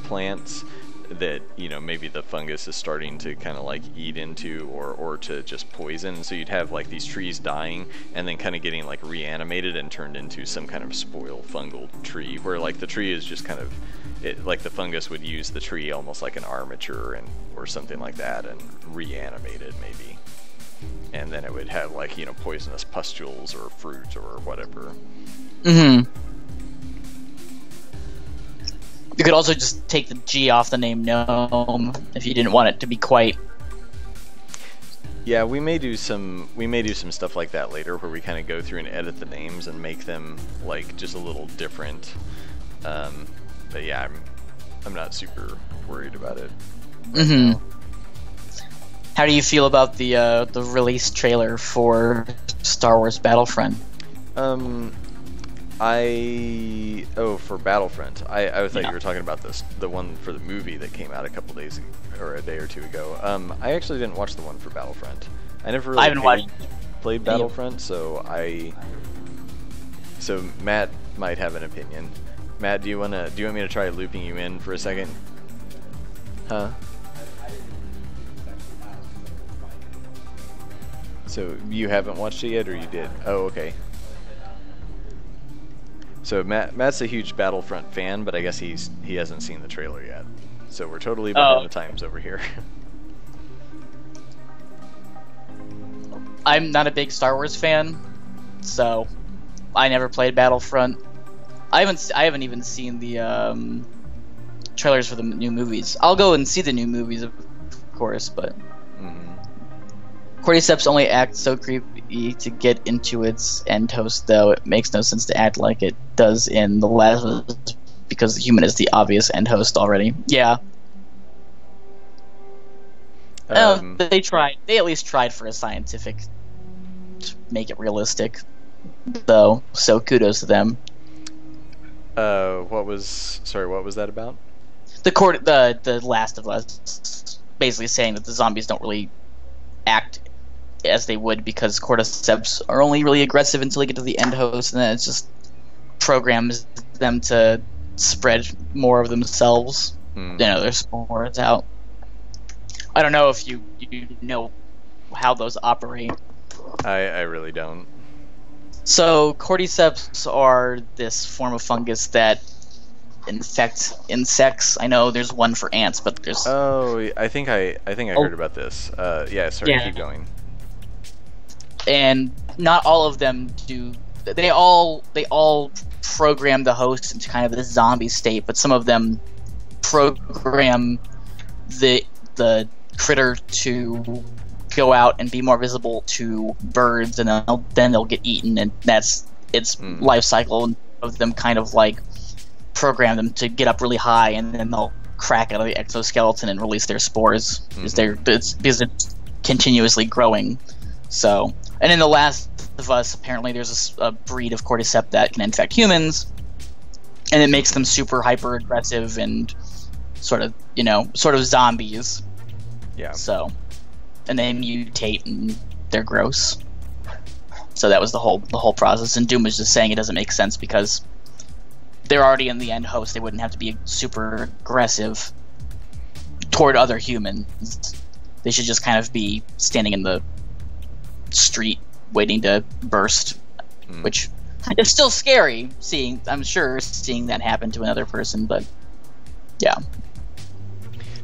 plants. that maybe the fungus is starting to kind of like eat into or to just poison. So you'd have like these trees dying and then kind of getting like reanimated and turned into some kind of spoiled fungal tree, where like the tree is just kind of like the fungus would use the tree almost like an armature or something like that, and reanimate it maybe, and then it would have like poisonous pustules or fruit or whatever. Mm-hmm. You could also just take the G off the name gnome if you didn't want it to be quite. Yeah, we may do some stuff like that later, where we kind of go through and edit the names and make them like just a little different. But yeah, I'm not super worried about it. Mm-hmm. How do you feel about the release trailer for Star Wars Battlefront? For Battlefront. I thought you were talking about the one for the movie that came out a couple days ago, or a day or two ago. I actually didn't watch the one for Battlefront. I never really played Battlefront, so Matt might have an opinion. Matt, do you want me to try looping you in for a second? Huh? So you haven't watched it yet, or you did? Oh, okay. So Matt's a huge Battlefront fan, but I guess he hasn't seen the trailer yet. So we're totally behind the times over here. I'm not a big Star Wars fan, so I never played Battlefront. I haven't even seen the trailers for the new movies. I'll go and see the new movies, of course, but Cordyceps only acts so creepy to get into its end host, though it makes no sense to act like it does in The Last of Us, because the human is the obvious end host already. Yeah. They tried. They at least tried for a scientific to make it realistic, though. So kudos to them. What was that about? The Last of Us, basically saying that the zombies don't really act as they would, because cordyceps are only really aggressive until they get to the end host, and then it just programs them to spread more of themselves. Their spores out. I don't know if you know how those operate. I really don't. So cordyceps are this form of fungus that infect insects. I know there's one for ants, but there's... Oh, I think I heard about this. Keep going. And not all of them do. They all program the host into kind of this zombie state, but some of them program the critter to go out and be more visible to birds, and then they'll get eaten, and that's its life cycle. And of them kind of like program them to get up really high, and then they'll crack out of the exoskeleton and release their spores because it's continuously growing. So, and in The Last of Us, apparently there's a breed of cordyceps that can infect humans, and it makes them super hyper aggressive and sort of zombies. Yeah. So, and they mutate and they're gross. So that was the whole process. And Doom was just saying it doesn't make sense because they're already in the end host. They wouldn't have to be super aggressive toward other humans. They should just kind of be standing in the street waiting to burst, which is still scary seeing that happen to another person, but yeah.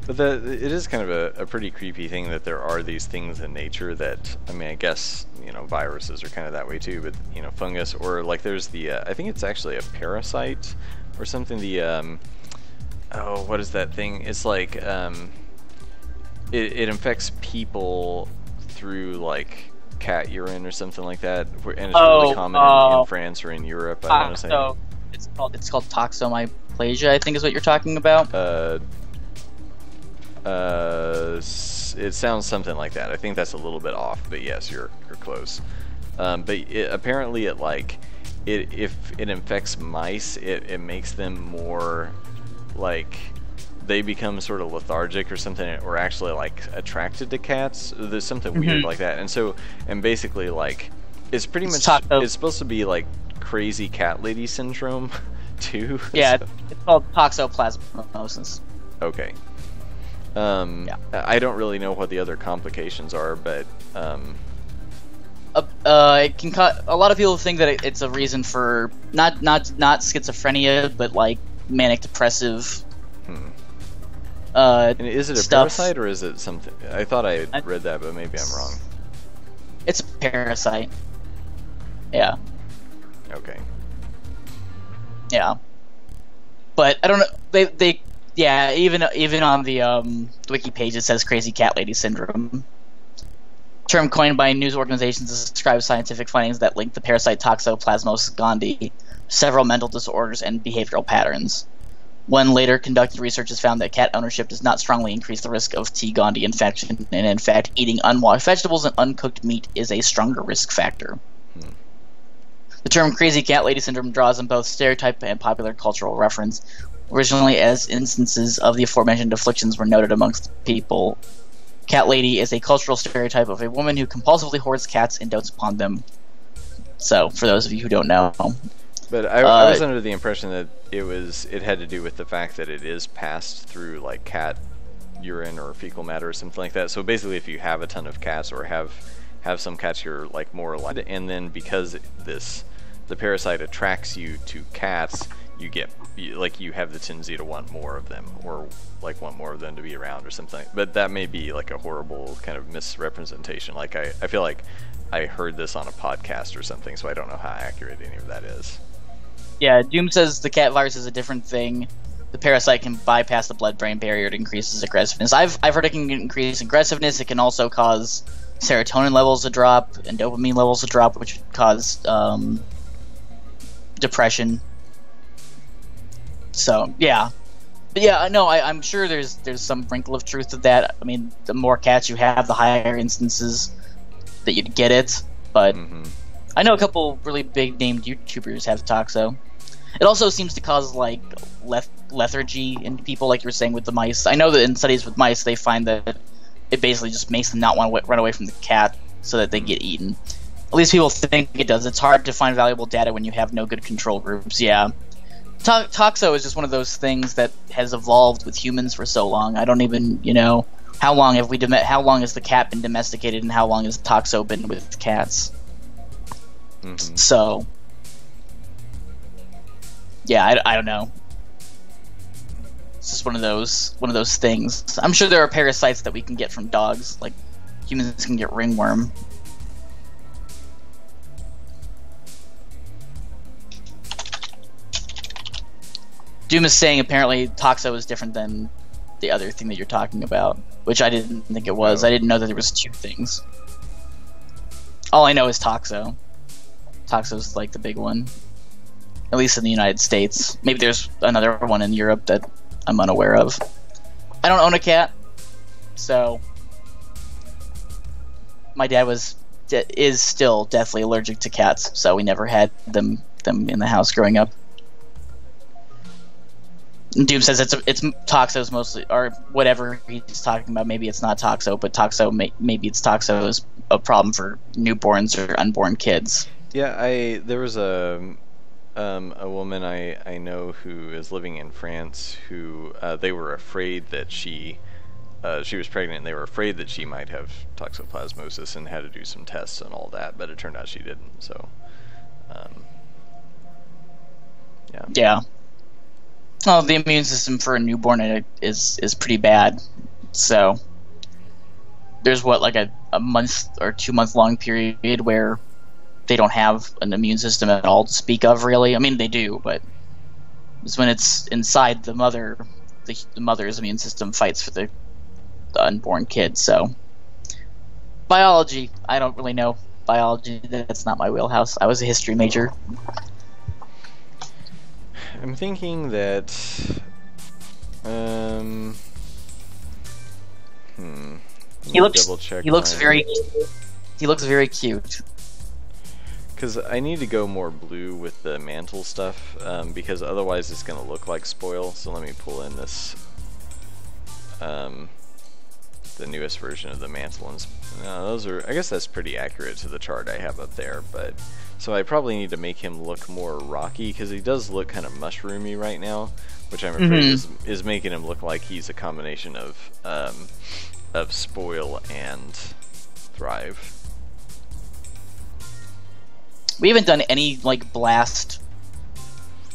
But it is kind of a pretty creepy thing that there are these things in nature that, I mean, I guess, viruses are kind of that way too, but, fungus, or like there's the, I think it's actually a parasite or something, what is that thing? It's like, it infects people through like cat urine or something like that, and it's really common in France or in Europe, I want to say. It's called toxomyplasia, I think is what you're talking about. It sounds something like that. I think that's a little bit off, but yes, you're close. But apparently if it infects mice, it makes them more like they become sort of lethargic or something, or actually like attracted to cats. There's something weird like that, and basically like it's pretty much it's supposed to be like crazy cat lady syndrome too. Yeah, it's called toxoplasmosis. Okay. Yeah. I don't really know what the other complications are, but It can a lot of people think that it's a reason for not schizophrenia, but like manic depressive. And is it a stuff. parasite or is it something? I thought I had read that, but maybe I'm wrong. It's a parasite. Yeah. Okay. Yeah. But I don't know. They yeah. Even on the wiki page it says crazy cat lady syndrome. Term coined by news organizations to describe scientific findings that link the parasite Toxoplasmosis gondii to several mental disorders and behavioral patterns. When later conducted research has found that cat ownership does not strongly increase the risk of T. gondii infection, and in fact, eating unwashed vegetables and uncooked meat is a stronger risk factor. The term crazy cat lady syndrome draws on both stereotype and popular cultural reference. Originally, as instances of the aforementioned afflictions were noted amongst people, cat lady is a cultural stereotype of a woman who compulsively hoards cats and dotes upon them. So, for those of you who don't know. But I was under the impression that it had to do with the fact that it is passed through like cat urine or fecal matter or something like that. So basically, if you have a ton of cats or have some cats, you're like more alive. And then because the parasite attracts you to cats, you have the tendency to want more of them, or like want more of them to be around or something. But that may be like a horrible kind of misrepresentation. Like I feel like I heard this on a podcast or something, so I don't know how accurate any of that is. Yeah, Doom says the cat virus is a different thing. The parasite can bypass the blood-brain barrier. It increases aggressiveness. I've heard it can increase aggressiveness. It can also cause serotonin levels to drop and dopamine levels to drop, which would cause depression. So yeah, but yeah, no, I'm sure there's some wrinkle of truth to that. I mean, the more cats you have, the higher instances that you'd get it. But I know a couple really big named YouTubers have Toxo. It also seems to cause like lethargy in people, like you were saying with the mice. I know that in studies with mice, they find that it basically just makes them not want to run away from the cat so that they get eaten. At least people think it does. It's hard to find valuable data when you have no good control groups. Yeah. Toxo is just one of those things that has evolved with humans for so long. I don't even, how long has the cat been domesticated, and how long has Toxo been with cats? So, yeah, I don't know. It's just one of those things. I'm sure there are parasites that we can get from dogs, like humans can get ringworm. Doom is saying apparently Toxo is different than the other thing that you're talking about, which I didn't think it was. I didn't know that there was two things. All I know is Toxo. Toxo's like the big one, at least in the United States. Maybe there's another one in Europe that I'm unaware of. I don't own a cat, so my dad is still deathly allergic to cats, so we never had them in the house growing up. Doom says it's Toxo's mostly, or whatever he's talking about. Maybe it's not Toxo, but maybe it's Toxo is a problem for newborns or unborn kids. Yeah, there was a woman I know who is living in France who they were afraid that she was pregnant, and they were afraid that she might have toxoplasmosis and had to do some tests and all that, but it turned out she didn't. So, yeah. Yeah. Well, the immune system for a newborn is pretty bad. So there's like a month or 2 month long period where they don't have an immune system at all to speak of, really. I mean, they do, but it's when it's inside the mother, the mother's immune system fights for the unborn kid. So biology, I don't really know biology. That's not my wheelhouse. I was a history major. I'm thinking that He looks very cute. Because I need to go more blue with the mantle stuff, because otherwise it's going to look like spoil. So let me pull in this, the newest version of the mantle. And those are, I guess that's pretty accurate to the chart I have up there. But so I probably need to make him look more rocky, because he does look kind of mushroomy right now. which I'm afraid is making him look like he's a combination of Spoil and Thrive. We haven't done any like blast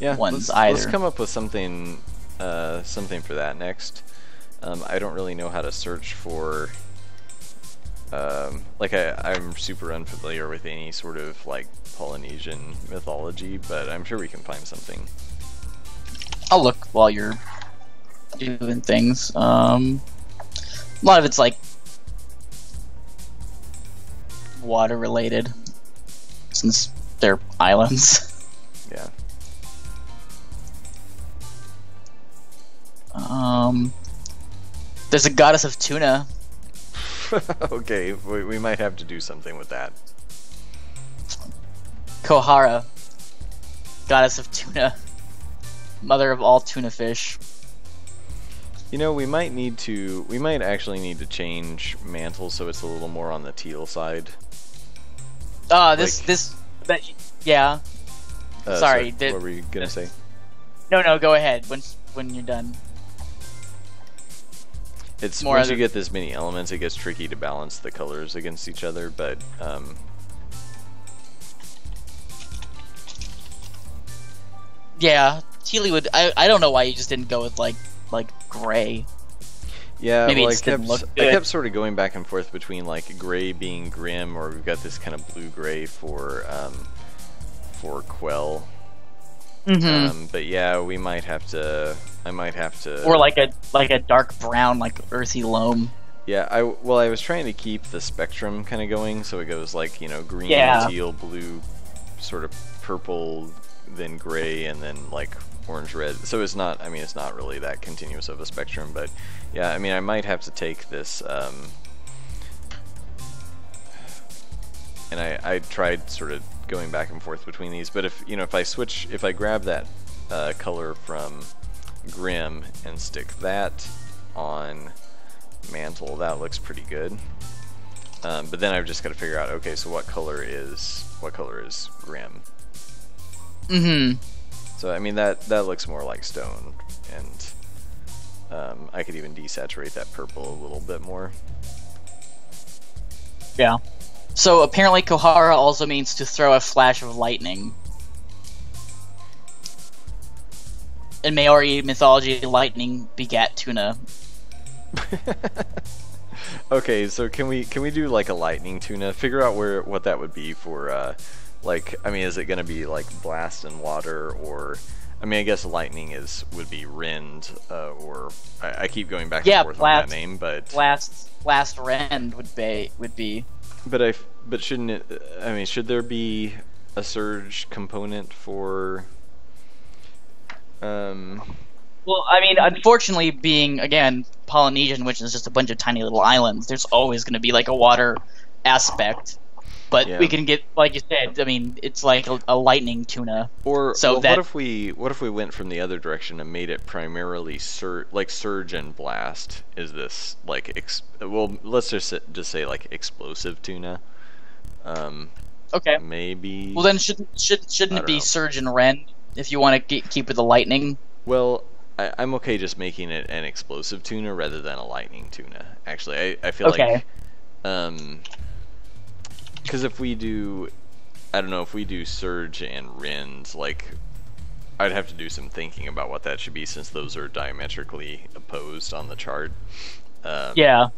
ones either. Let's come up with something something for that next. I don't really know how to search for like I'm super unfamiliar with any sort of like Polynesian mythology, but I'm sure we can find something. I'll look while you're doing things. A lot of it's like water related, since they're islands. Yeah. There's a goddess of tuna. Okay, we might have to do something with that. Kohara, goddess of tuna, mother of all tuna fish. You know, we might actually need to change Mantle so it's a little more on the teal side. Yeah. Sorry. What were you gonna say? No, go ahead when you're done. It's once you get this many elements, it gets tricky to balance the colors against each other, but yeah, Tealy would. I don't know why you just didn't go with like gray. Yeah, maybe well, it just didn't look good. I kept sort of going back and forth between like gray being Grim, or we've got this kind of blue-gray for Quell. But yeah, we might have to. I might have to. Or like a dark brown, like earthy loam. Yeah, I was trying to keep the spectrum kind of going, so it goes like, you know, green, teal, blue, sort of purple, then gray, and then like orange, red. So it's not. I mean, it's not really that continuous of a spectrum, but yeah, I mean, I might have to take this. And I tried sort of going back and forth between these, but if I grab that color from Grim and stick that on Mantle, that looks pretty good. But then I've just got to figure out, okay, so what color is Grim? So I mean that looks more like stone, and I could even desaturate that purple a little bit more. Yeah. So apparently Kohara also means to throw a flash of lightning. In Maori mythology, lightning begat tuna. Okay, so can we do like a lightning tuna? Figure out what that would be for like, I mean, is it gonna be like blast and water, or I mean, I guess lightning would be Rend, or I keep going back and forth on that name, but blast Rend would be. But shouldn't it? I mean, should there be a surge component for? Well, I mean, unfortunately, being again Polynesian, which is just a bunch of tiny little islands, there's always going to be like a water aspect. But we can get, like you said, I mean, it's like a lightning tuna. What if we went from the other direction and made it primarily surge and blast? Is this like well, let's just say like explosive tuna. Okay. Maybe. Well, then shouldn't it be surge and rend if you want to keep with the lightning? Well, I'm okay just making it an explosive tuna rather than a lightning tuna. Actually, I feel like because if we do, I don't know, if we do surge and rend, like, I'd have to do some thinking about what that should be, since those are diametrically opposed on the chart. Yeah.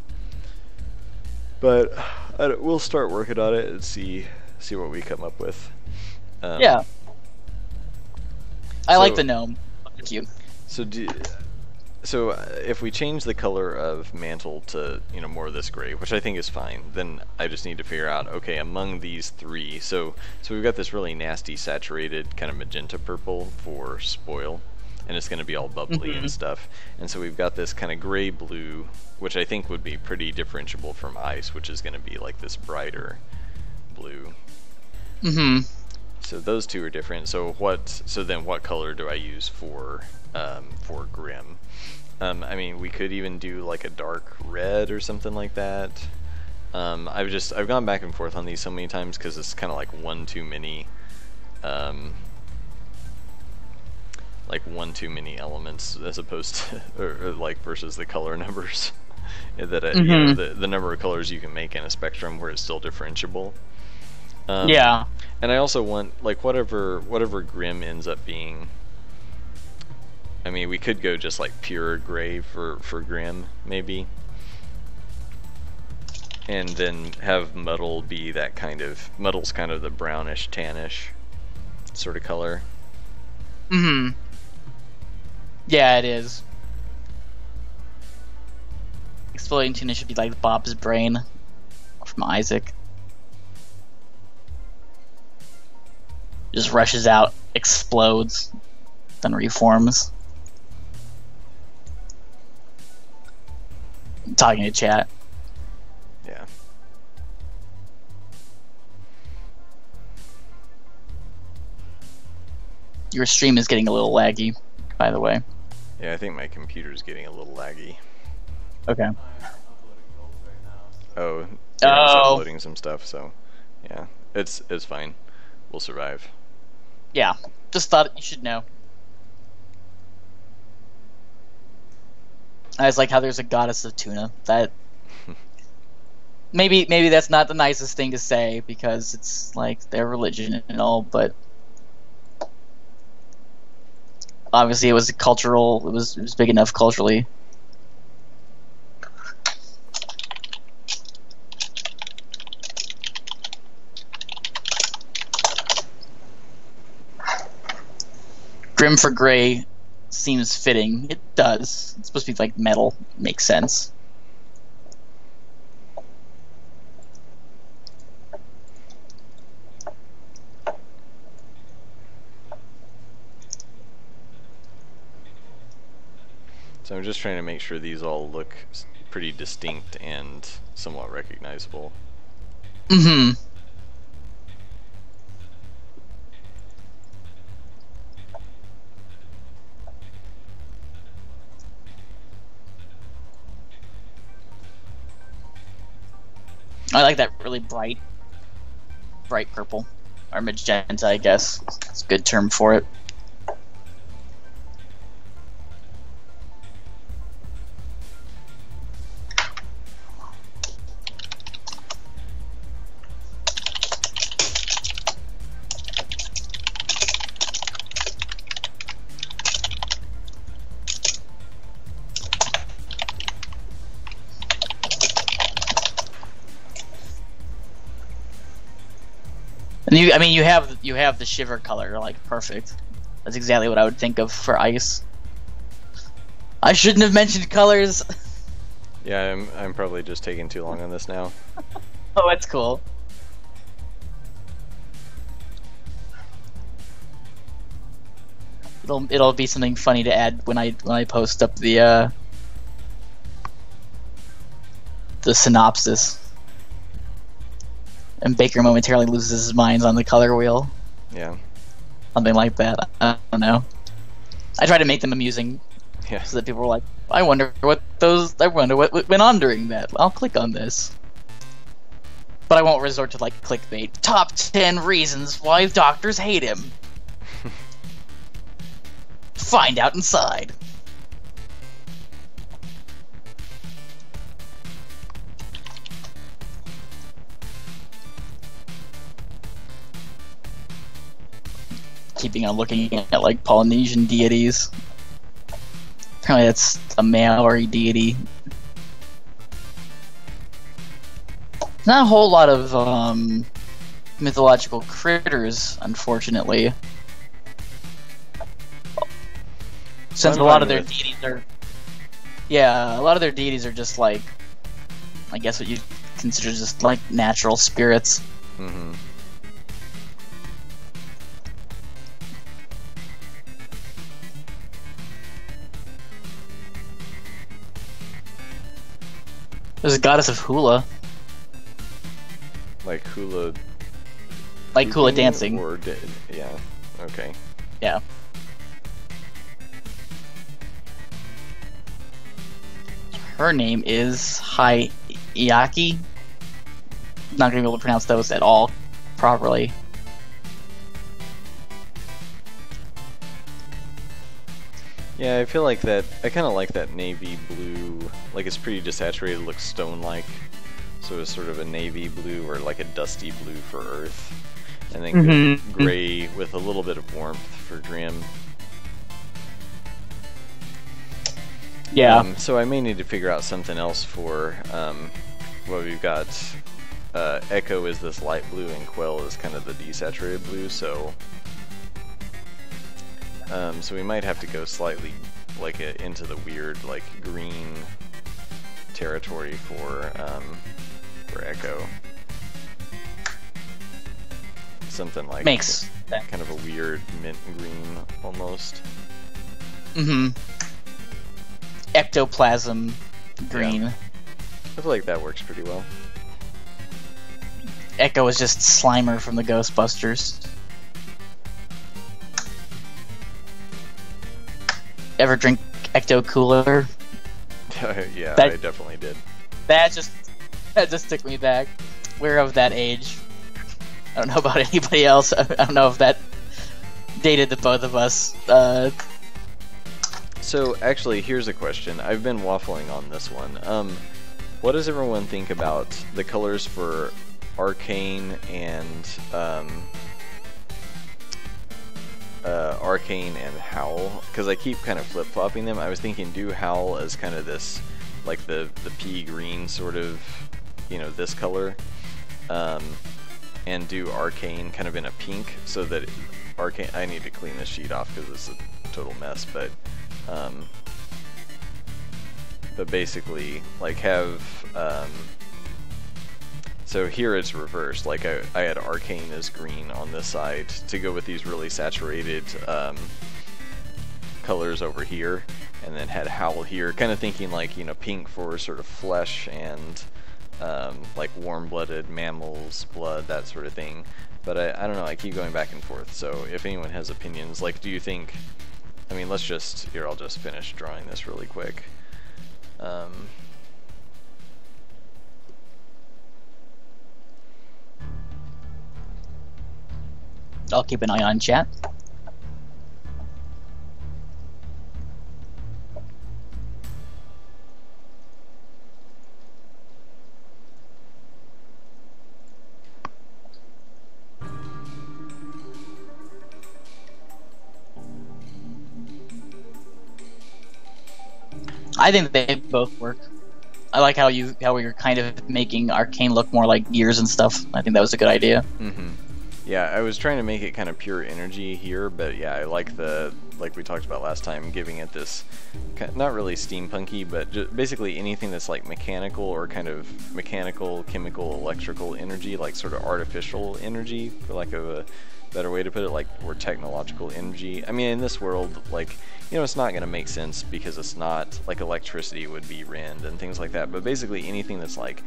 But we'll start working on it and see what we come up with. Yeah. I like the gnome. Thank you. So if we change the color of Mantle to, you know, more of this gray, which I think is fine, then I just need to figure out, okay, among these three, so we've got this really nasty saturated kind of magenta purple for Spoil, and it's going to be all bubbly and stuff, and so we've got this kind of gray blue, which I think would be pretty differentiable from Ice, which is going to be like this brighter blue. So those two are different. So then what color do I use for Grim? I mean, we could even do like a dark red or something like that. I've gone back and forth on these so many times because it's kind of like one too many like one too many elements as opposed to or like versus the color numbers. That you know, the number of colors you can make in a spectrum where it's still differentiable. Yeah. And I also want like whatever Grim ends up being. I mean, we could go just like pure gray for Grim maybe, and then have Muddle be that kind of Muddle's kind of the brownish tannish sort of color. Yeah, it is. Exploding tuna should be like Bob's brain from Isaac. Just rushes out, explodes, then reforms. Talking to chat. Yeah. Your stream is getting a little laggy, by the way. Yeah, I think my computer's getting a little laggy. Okay. I'm uploading gold right now. So. Oh, yeah, I was Oh. uploading some stuff, so yeah, it's fine. We'll survive. Yeah, just thought you should know. I was like how there's a goddess of tuna. That maybe that's not the nicest thing to say because it's like their religion and all, but obviously it was cultural. It was big enough culturally. Grim for gray seems fitting. It does. It's supposed to be like metal. Makes sense. So I'm just trying to make sure these all look pretty distinct and somewhat recognizable. I like that really bright purple. Or magenta, I guess. It's a good term for it. And you have the shiver color, like perfect. That's exactly what I would think of for ice. I shouldn't have mentioned colors. Yeah, I'm probably just taking too long on this now. Oh, that's cool. It'll be something funny to add when I post up the synopsis. And Baker momentarily loses his mind on the color wheel. Yeah. Something like that. I don't know. I try to make them amusing Yeah. so that people are like, I wonder what went on during that. I'll click on this. But I won't resort to like clickbait. Top 10 reasons why doctors hate him. Find out inside. Keeping on looking at like Polynesian deities. Apparently that's a Maori deity. Not a whole lot of mythological critters, unfortunately. Since a lot of their deities are... Yeah, a lot of their deities are just like... I guess what you consider just like natural spirits. Mm-hmm. There's a goddess of hula. Like hula. Like hula dancing. Or yeah. Okay. Yeah. Her name is Hayaki. Not gonna be able to pronounce those at all properly. Yeah, I feel like that. I kind of like that navy blue. Like it's pretty desaturated, looks stone-like. So it's sort of a navy blue or like a dusty blue for Earth, and then gray with a little bit of warmth for Grim. Yeah. So I may need to figure out something else for. Well, we've got Echo is this light blue and Quell is kind of the desaturated blue. So we might have to go slightly like into the weird like green territory for Echo. Something like Makes kind of a weird mint green almost. Ectoplasm green. Yeah. I feel like that works pretty well. Echo is just Slimer from the Ghostbusters. Ever drink Ecto Cooler? Yeah, That- I definitely did. That just took me back. We're of that age. I don't know about anybody else. I don't know if that dated the both of us. So actually, here's a question. I've been waffling on this one. What does everyone think about the colors for Arcane and Howl? Because I keep kind of flip-flopping them. I was thinking do Howl as kind of this, like the pea green sort of, you know, this color, and do Arcane kind of in a pink, so that Arcane. I need to clean this sheet off because it's a total mess, but basically like have so here it's reversed. Like I had Arcane as green on this side to go with these really saturated colors over here, and then had Howl here, kind of thinking like, you know, pink for sort of flesh and like warm-blooded mammals, blood, that sort of thing. But I don't know, I keep going back and forth, so if anyone has opinions, like, do you think, I mean, let's just, here, I'll just finish drawing this really quick. I'll keep an eye on chat. I think they both work. I like how you're kind of making Arcane look more like gears and stuff. I think that was a good idea. Yeah, I was trying to make it kind of pure energy here, but yeah, I like like we talked about last time, giving it this, not really steampunky, but just basically anything that's like mechanical or kind of mechanical, chemical, electrical energy, like sort of artificial energy, for lack of a better way to put it, like, or technological energy. I mean, in this world, like, you know, it's not going to make sense because it's not, like, electricity would be Rend and things like that, but basically anything that's like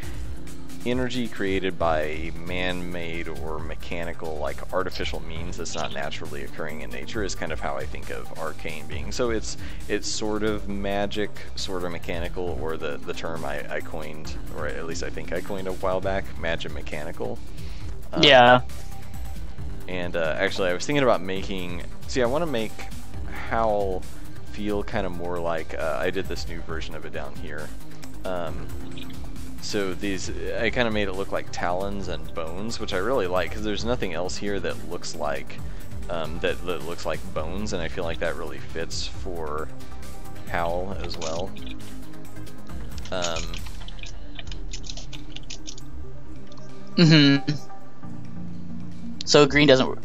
energy created by man-made or mechanical, like artificial means that's not naturally occurring in nature is kind of how I think of Arcane being. So it's sort of magic, sort of mechanical, or the term I coined, or at least I think I coined a while back, magic mechanical. Yeah. And actually I was thinking about making, see, I want to make Howl feel kind of more like, I did this new version of it down here. So these, I kind of made it look like talons and bones, which I really like, because there's nothing else here that looks like that looks like bones, and I feel like that really fits for Howl as well. So green doesn't work.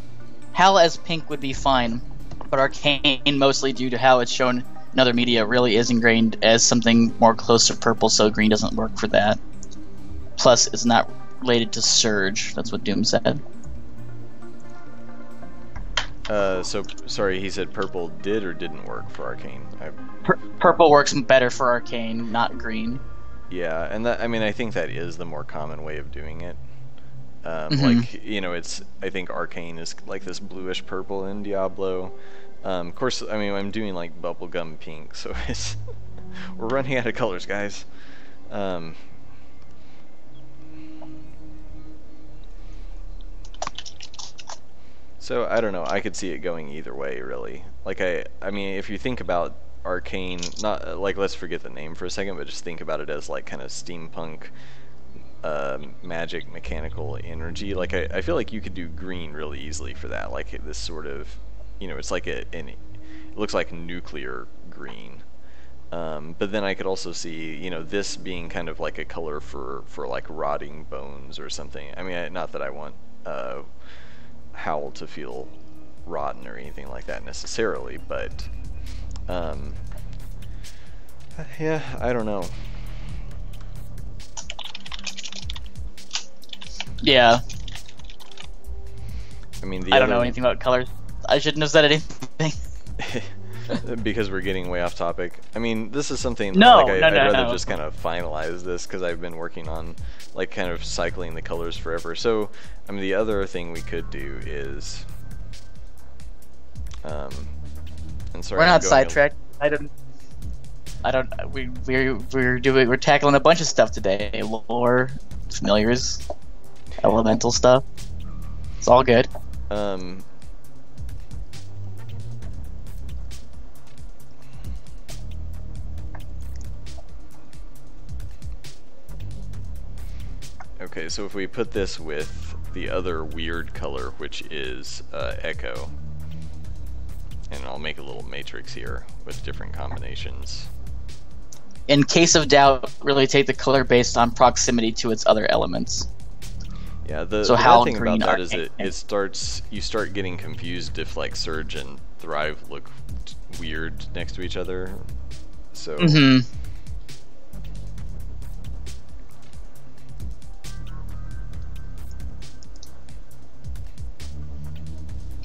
Howl as pink would be fine, but Arcane, mostly due to how it's shown in other media, really is ingrained as something more close to purple, so green doesn't work for that. Plus, it's not related to Surge. That's what Doom said. So, sorry, he said purple did or didn't work for Arcane. Purple works better for Arcane, not green. Yeah, and that, I mean, I think that is the more common way of doing it. Like, you know, I think Arcane is like this bluish purple in Diablo. Of course, I mean, I'm doing like bubblegum pink, so it's we're running out of colors, guys. So I don't know. I could see it going either way, really. Like I mean, if you think about arcane, not like, let's forget the name for a second, but just think about it as like kind of steampunk magic mechanical energy. Like I feel like you could do green really easily for that, like this sort of, you know, it's like it looks like nuclear green. But then I could also see, you know, this being kind of like a color for like rotting bones or something. I mean, not that I want Howl to feel rotten or anything like that necessarily, but yeah, I don't know. Yeah. I mean, I don't know anything about colors. I shouldn't have said anything. Because we're getting way off topic. I mean, this is something No, like no, I'd no, rather no. just kind of finalize this because I've been working on like kind of cycling the colors forever. So, I mean, the other thing we could do is, and sorry, We're I'm not going sidetracked. We're tackling a bunch of stuff today. Lore, familiars, elemental stuff. It's all good. Okay, so if we put this with the other weird color, which is Echo, and I'll make a little matrix here with different combinations. In case of doubt, really take the color based on proximity to its other elements. Yeah, So the Howl, bad thing green, about that is arcane. you start getting confused if like Surge and Thrive look weird next to each other. So Mm-hmm.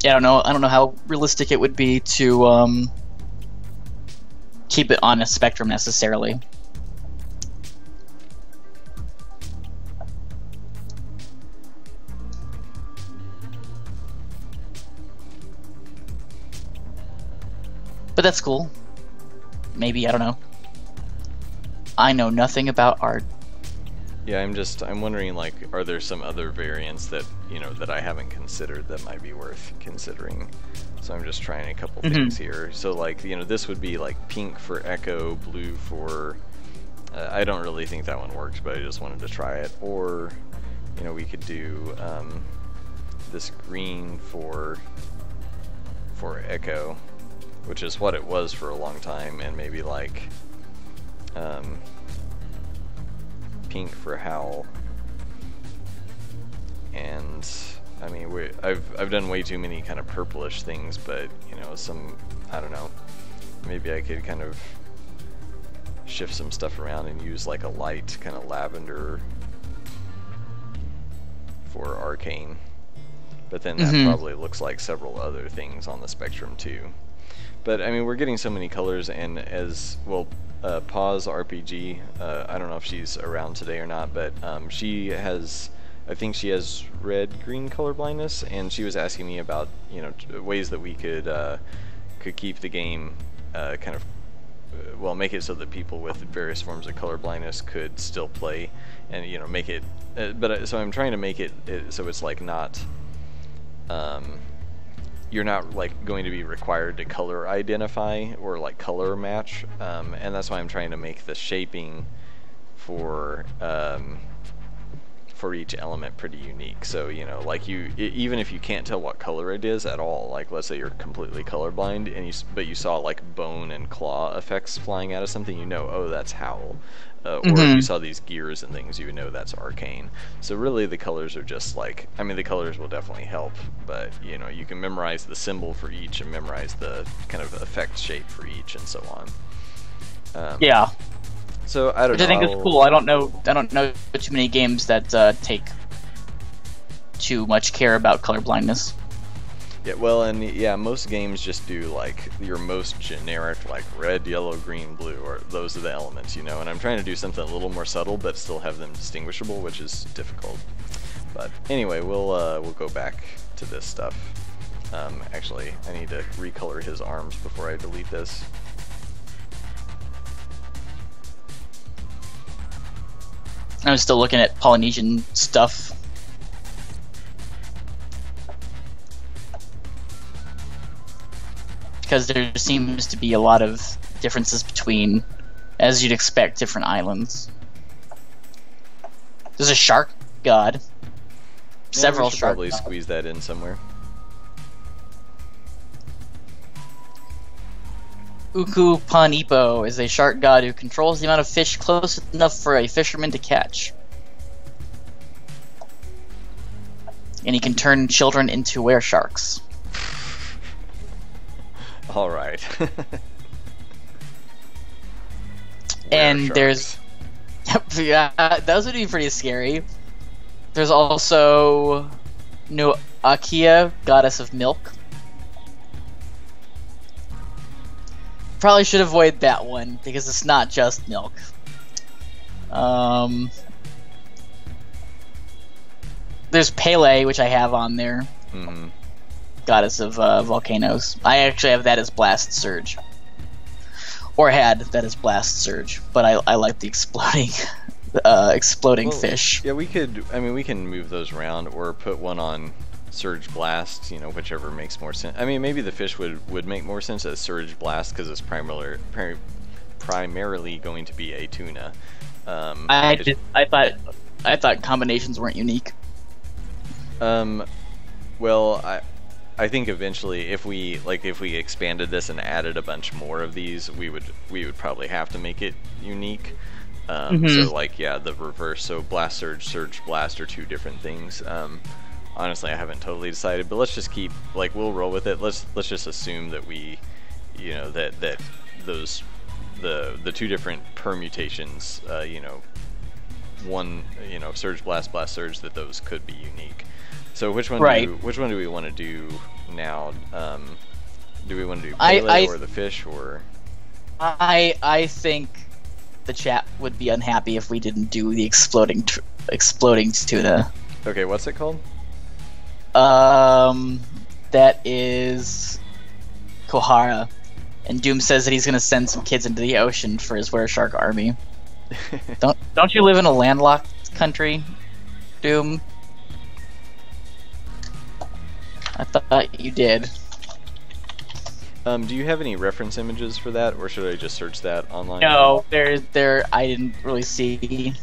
Yeah, I don't know how realistic it would be to keep it on a spectrum necessarily. But that's cool. Maybe, I don't know. I know nothing about art. yeah, I'm wondering, like, are there some other variants that, you know, that I haven't considered that might be worth considering? So I'm just trying a couple things here. So like, you know, this would be like pink for Echo, blue for I don't really think that one works, but I just wanted to try it. Or, you know, we could do this green for Echo, which is what it was for a long time, and maybe like pink for Howl. And I mean, I've done way too many kind of purplish things, but you know, I don't know, maybe I could kind of shift some stuff around and use like a light kind of lavender for Arcane. But then that probably looks like several other things on the spectrum too. But I mean, we're getting so many colors, and as well, Pause RPG, I don't know if she's around today or not, but she has, I think she has red-green color blindness, and she was asking me about, you know, ways that we could keep the game kind of, well, make it so that people with various forms of color blindness could still play, and you know, make it. So I'm trying to make it so it's like not. You're not like going to be required to color identify or like color match, and that's why I'm trying to make the shaping for each element pretty unique. So you know, like even if you can't tell what color it is at all, like let's say you're completely colorblind and but you saw like bone and claw effects flying out of something, you know, oh, that's Howl. Or if you saw these gears and things, you would know that's Arcane. So really the colors are just like, I mean, the colors will definitely help, but you know, you can memorize the symbol for each and memorize the kind of effect shape for each and so on. Yeah. So I don't Which know. I think is cool. I don't know too many games that take too much care about color blindness. Yeah, well, and yeah, most games just do like your most generic, like red, yellow, green, blue, or those are the elements, you know. And I'm trying to do something a little more subtle, but still have them distinguishable, which is difficult. But anyway, we'll go back to this stuff. Actually, I need to recolor his arms before I delete this. I'm still looking at Polynesian stuff. Because there seems to be a lot of differences between, as you'd expect, different islands. There's a shark god. Several we should shark probably gods. squeeze that in somewhere. Uku Panipo is a shark god who controls the amount of fish close enough for a fisherman to catch. And he can turn children into were-sharks. All right. And Were there's... sharks. Yeah, those would be pretty scary. There's also Nuakia, goddess of milk. Probably should avoid that one because it's not just milk. There's Pele, which I have on there, Mm-hmm. goddess of volcanoes. I actually have that as Blast Surge, or had that as Blast Surge, but I like the exploding Well, fish. Yeah, we could. I mean, we can move those around or put one on Surge Blast. You know, whichever makes more sense. I mean, maybe the fish would make more sense as Surge Blast because it's primarily going to be a tuna. I thought combinations weren't unique. Well, I think eventually, if we expanded this and added a bunch more of these, we would probably have to make it unique. So like, yeah, the reverse. So Blast Surge, Surge Blast are two different things. Honestly, I haven't totally decided, but let's just keep, like, we'll roll with it. Let's just assume that we, you know, that those the two different permutations, you know, one, you know, Surge Blast, Blast Surge, that those could be unique. So which one do we want to do now? Do we want to do Pele or the fish, or? I think the chat would be unhappy if we didn't do the exploding tuna. Okay, what's it called? That is Kohara, and Doom says that he's gonna send some kids into the ocean for his were-shark army. Don't you live in a landlocked country, Doom? I thought you did. Do you have any reference images for that, or should I just search that online? No, I didn't really see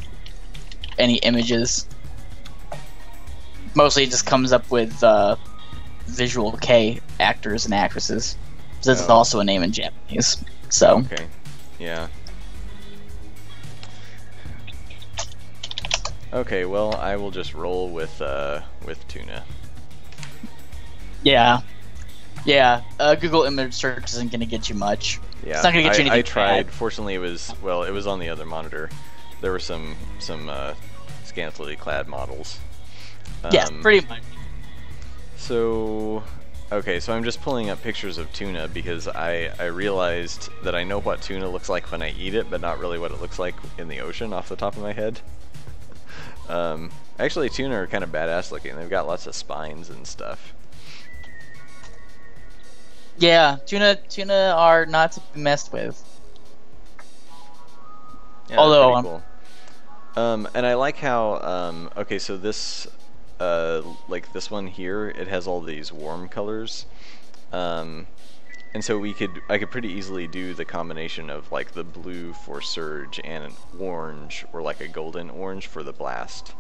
any images. Mostly it just comes up with Visual K actors and actresses. This is also a name in Japanese. So Okay. Yeah. Okay, well, I will just roll with tuna. yeah. Google image search isn't gonna get you much. Yeah, It's not gonna get you anything I tried. bad. Fortunately, it was on the other monitor. There were some scantily clad models. Yes, pretty much. So, okay, so I'm just pulling up pictures of tuna because I realized that I know what tuna looks like when I eat it, but not really what it looks like in the ocean off the top of my head. Actually, tuna are kind of badass looking. They've got lots of spines and stuff. Yeah, tuna are not to be messed with. Yeah, Although, pretty cool. And I like how, okay, so this, like this one here, it has all these warm colors. And so I could pretty easily do the combination of like the blue for Surge and an orange, or like a golden orange for the Blast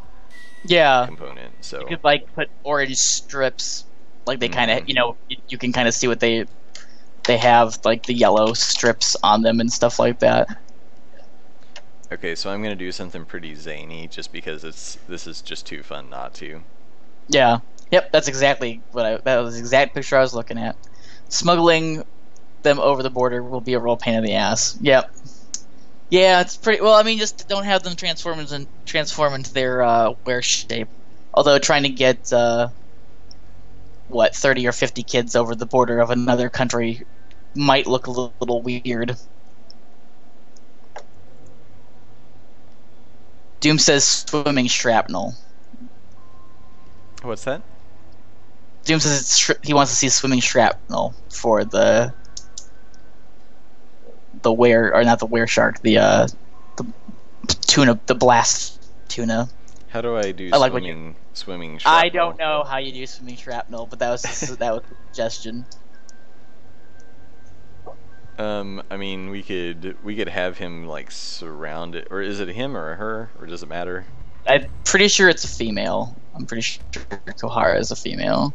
component. So you could like put orange strips, like they kind of, you know, you can kind of see what they have, like the yellow strips on them and stuff like that. Okay, so I'm gonna do something pretty zany, just because this is just too fun not to. Yeah. Yep. That's exactly that was the exact picture I was looking at. Smuggling them over the border will be a real pain in the ass. Yep. Yeah, it's pretty. Well, I mean, just don't have them transform into their wear shape. Although trying to get 30 or 50 kids over the border of another country might look a little weird. Doom says swimming shrapnel. What's that? Doom says he wants to see swimming shrapnel for the not the were shark, the tuna, the blast tuna. How do I do like swimming shrapnel? I don't know how you do swimming shrapnel, but that was that was the suggestion. I mean, we could have him like surround it, or is it him or her, or does it matter? I'm pretty sure it's a female. I'm pretty sure Kohara is a female.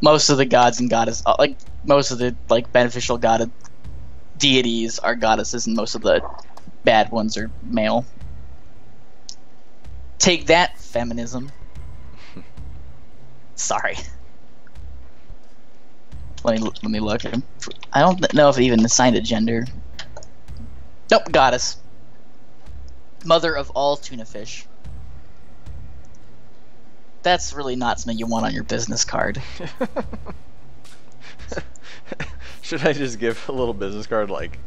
Most of the gods and goddesses, like most of the like beneficial god deities are goddesses, and most of the bad ones are male. Take that, feminism. Sorry. Let me look. I don't know if it even assigned a gender. Nope, goddess. Mother of all tuna fish. That's really not something you want on your business card. Should I just give a little business card like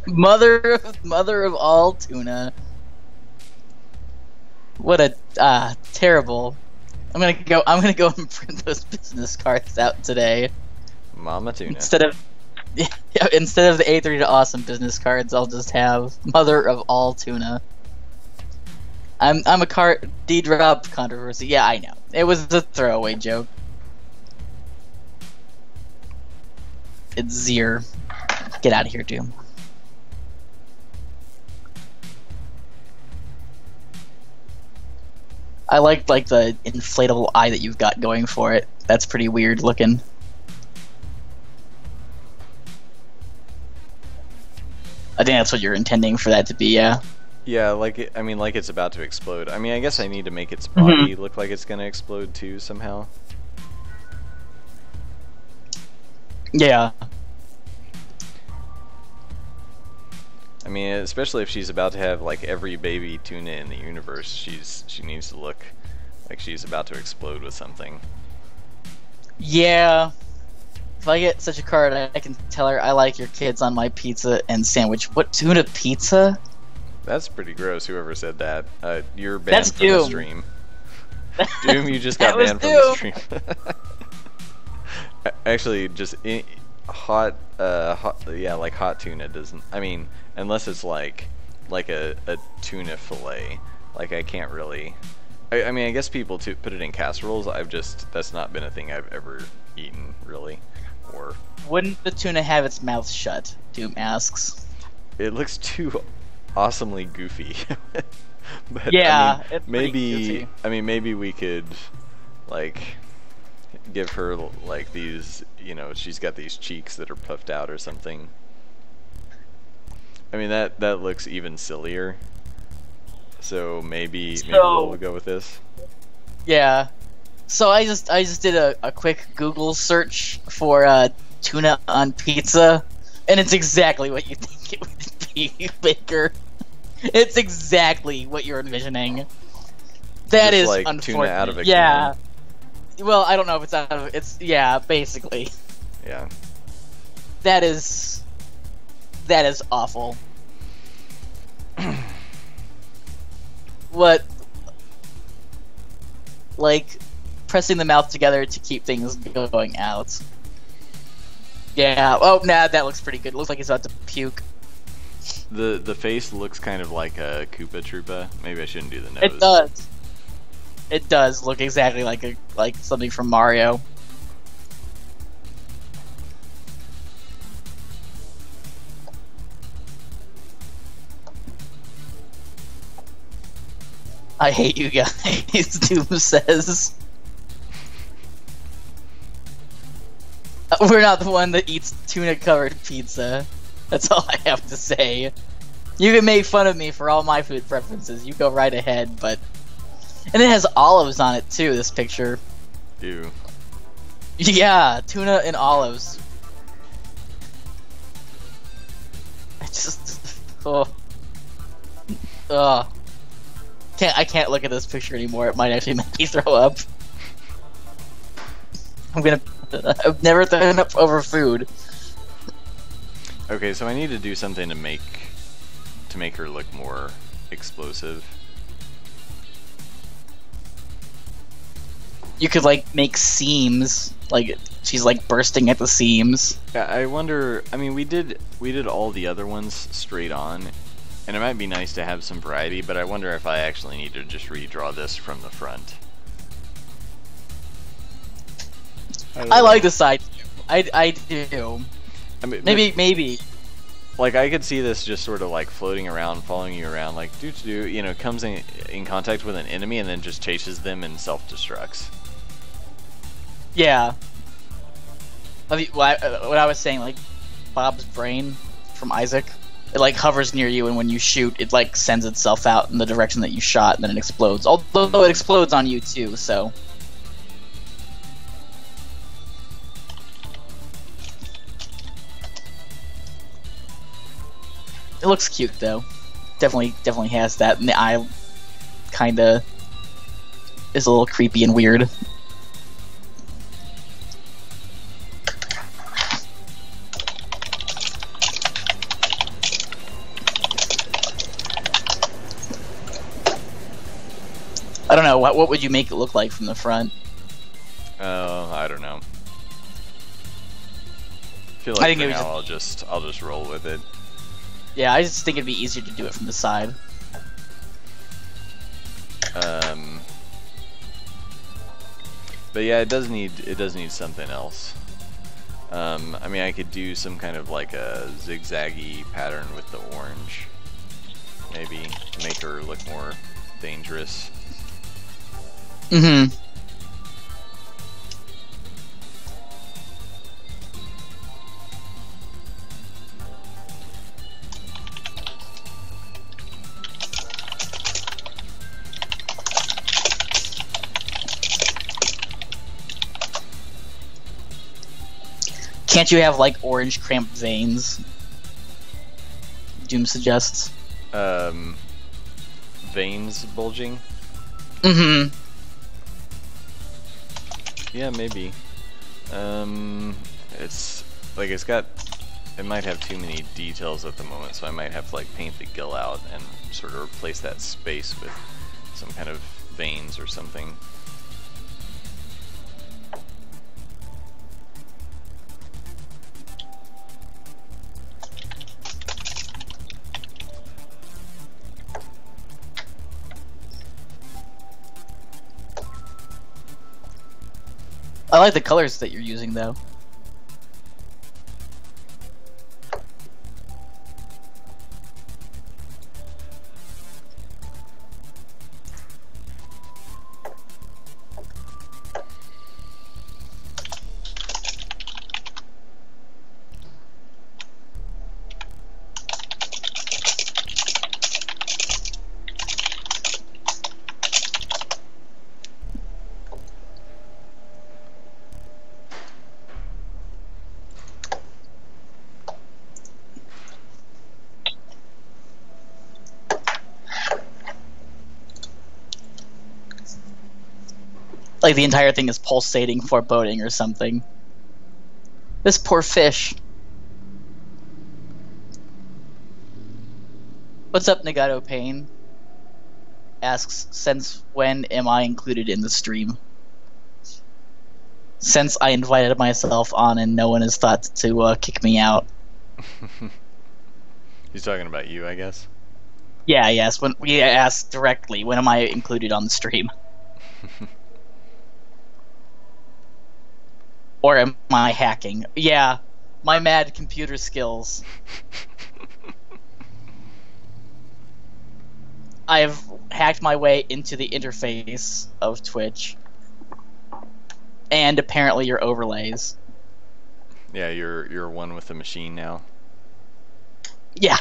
mother of all tuna. What a terrible. I'm gonna go and print those business cards out today. Mama Tuna. Instead of the A3 to Awesome business cards, I'll just have Mother of all tuna. I'm a card D-drop controversy. Yeah, I know. It was a throwaway joke. It's Zir. Get out of here, Doom. I like the inflatable eye that you've got going for it. That's pretty weird looking. I think that's what you're intending for that to be, yeah. Yeah, I mean, like it's about to explode. I mean, I guess I need to make its body look like it's gonna explode too somehow. Yeah. I mean, especially if she's about to have like every baby tuna in the universe, she needs to look like she's about to explode with something. Yeah. If I get such a card, I can tell her I like your kids on my pizza and sandwich. What, tuna pizza? That's pretty gross. Whoever said that, you're banned That's from Doom. the stream. Doom, you just got That was banned from the stream. Actually, just hot, yeah, like hot tuna doesn't. I mean, unless it's like a tuna fillet. Like I can't really. I mean, I guess people put it in casseroles. That's not been a thing I've ever eaten really. Or Wouldn't the tuna have its mouth shut? Doom asks. it looks too awesomely goofy. But Yeah, I mean, it's pretty goofy. maybe we could like give her like these, you know, she's got these cheeks that are puffed out or something. I mean that looks even sillier. So maybe we'll go with this. Yeah. So I just did a quick Google search for tuna on pizza, and it's exactly what you think it would be, Baker. It's exactly what you're envisioning. That Just is like unfortunate. tuna out of a yeah. can. Well, I don't know if it's out of it's yeah, basically. Yeah. That is awful. What, like pressing the mouth together to keep things going out. Yeah. Oh, nah, that looks pretty good. It looks like he's about to puke. The face looks kind of like a Koopa Troopa. Maybe I shouldn't do the nose. It does. It does look exactly like something from Mario. I hate you guys, Doom says. We're not the one that eats tuna-covered pizza. That's all I have to say. You can make fun of me for all my food preferences. You go right ahead, but... And it has olives on it, too, this picture. Ew. Yeah, tuna and olives. I just... Oh. Ugh. I can't look at this picture anymore. It might actually make me throw up. I've never thrown up over food. Okay, so I need to do something to make her look more explosive. You could like make seams, like she's like bursting at the seams. Yeah, I wonder. I mean, we did all the other ones straight on, and it might be nice to have some variety. But I wonder if I actually need to just redraw this from the front. I like the side view. I do. I mean, Maybe. like I could see this just sort of like floating around, following you around, like you know, comes in contact with an enemy and then just chases them and self-destructs. Yeah. What I was saying, like Bob's brain from Isaac, it like hovers near you, and when you shoot, it like sends itself out in the direction that you shot, and then it explodes. Although it explodes on you too, so. It looks cute though. Definitely has that, and the eye kinda is a little creepy and weird. I don't know, what would you make it look like from the front? Oh, I don't know. I feel I like think for it was now I'll just roll with it. Yeah, I just think it'd be easier to do it from the side. But yeah, it does need something else. I mean, I could do some kind of like a zigzaggy pattern with the orange, maybe to make her look more dangerous. Mm-hmm. Can't you have like orange cramped veins? Doom suggests. Veins bulging? Mm-hmm. Yeah, maybe. It's like it might have too many details at the moment, so I might have to like paint the gill out and sort of replace that space with some kind of veins or something. I like the colors that you're using though. Like the entire thing is pulsating foreboding or something. This poor fish. What's up, Nagato Pain? Asks, since when am I included in the stream? Since I invited myself on and no one has thought to kick me out. He's talking about you, I guess. Yeah, yes. When we asked directly, when am I included on the stream? Or am I hacking? Yeah, my mad computer skills. I've hacked my way into the interface of Twitch. And apparently your overlays. Yeah, you're one with the machine now. Yeah.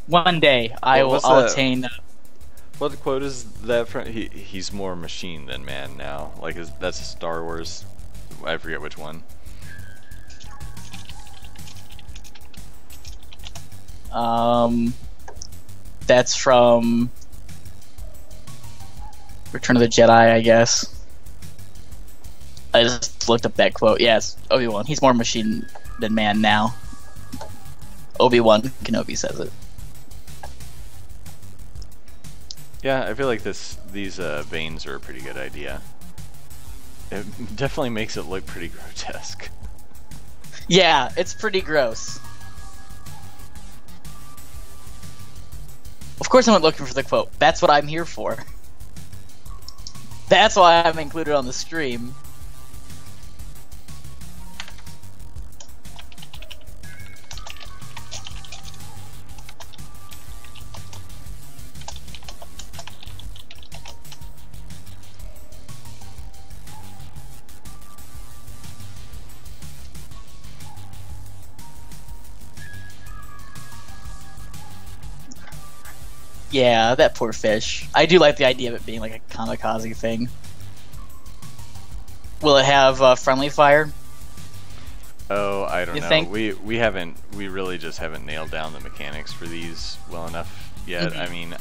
One day I'll attain. What quote is that from? He's more machine than man now. Like that's Star Wars. I forget which one. That's from Return of the Jedi, I guess. I just looked up that quote. Yes, Obi-Wan. He's more machine than man now. Obi-Wan Kenobi says it. Yeah, I feel like these veins are a pretty good idea. It definitely makes it look pretty grotesque. Yeah, it's pretty gross. Of course I went looking for the quote. That's what I'm here for. That's why I'm included on the stream. Yeah, that poor fish. I do like the idea of it being like a kamikaze thing. Will it have friendly fire? Oh, I don't You know. think? We really just haven't nailed down the mechanics for these well enough yet. Mhm. I mean,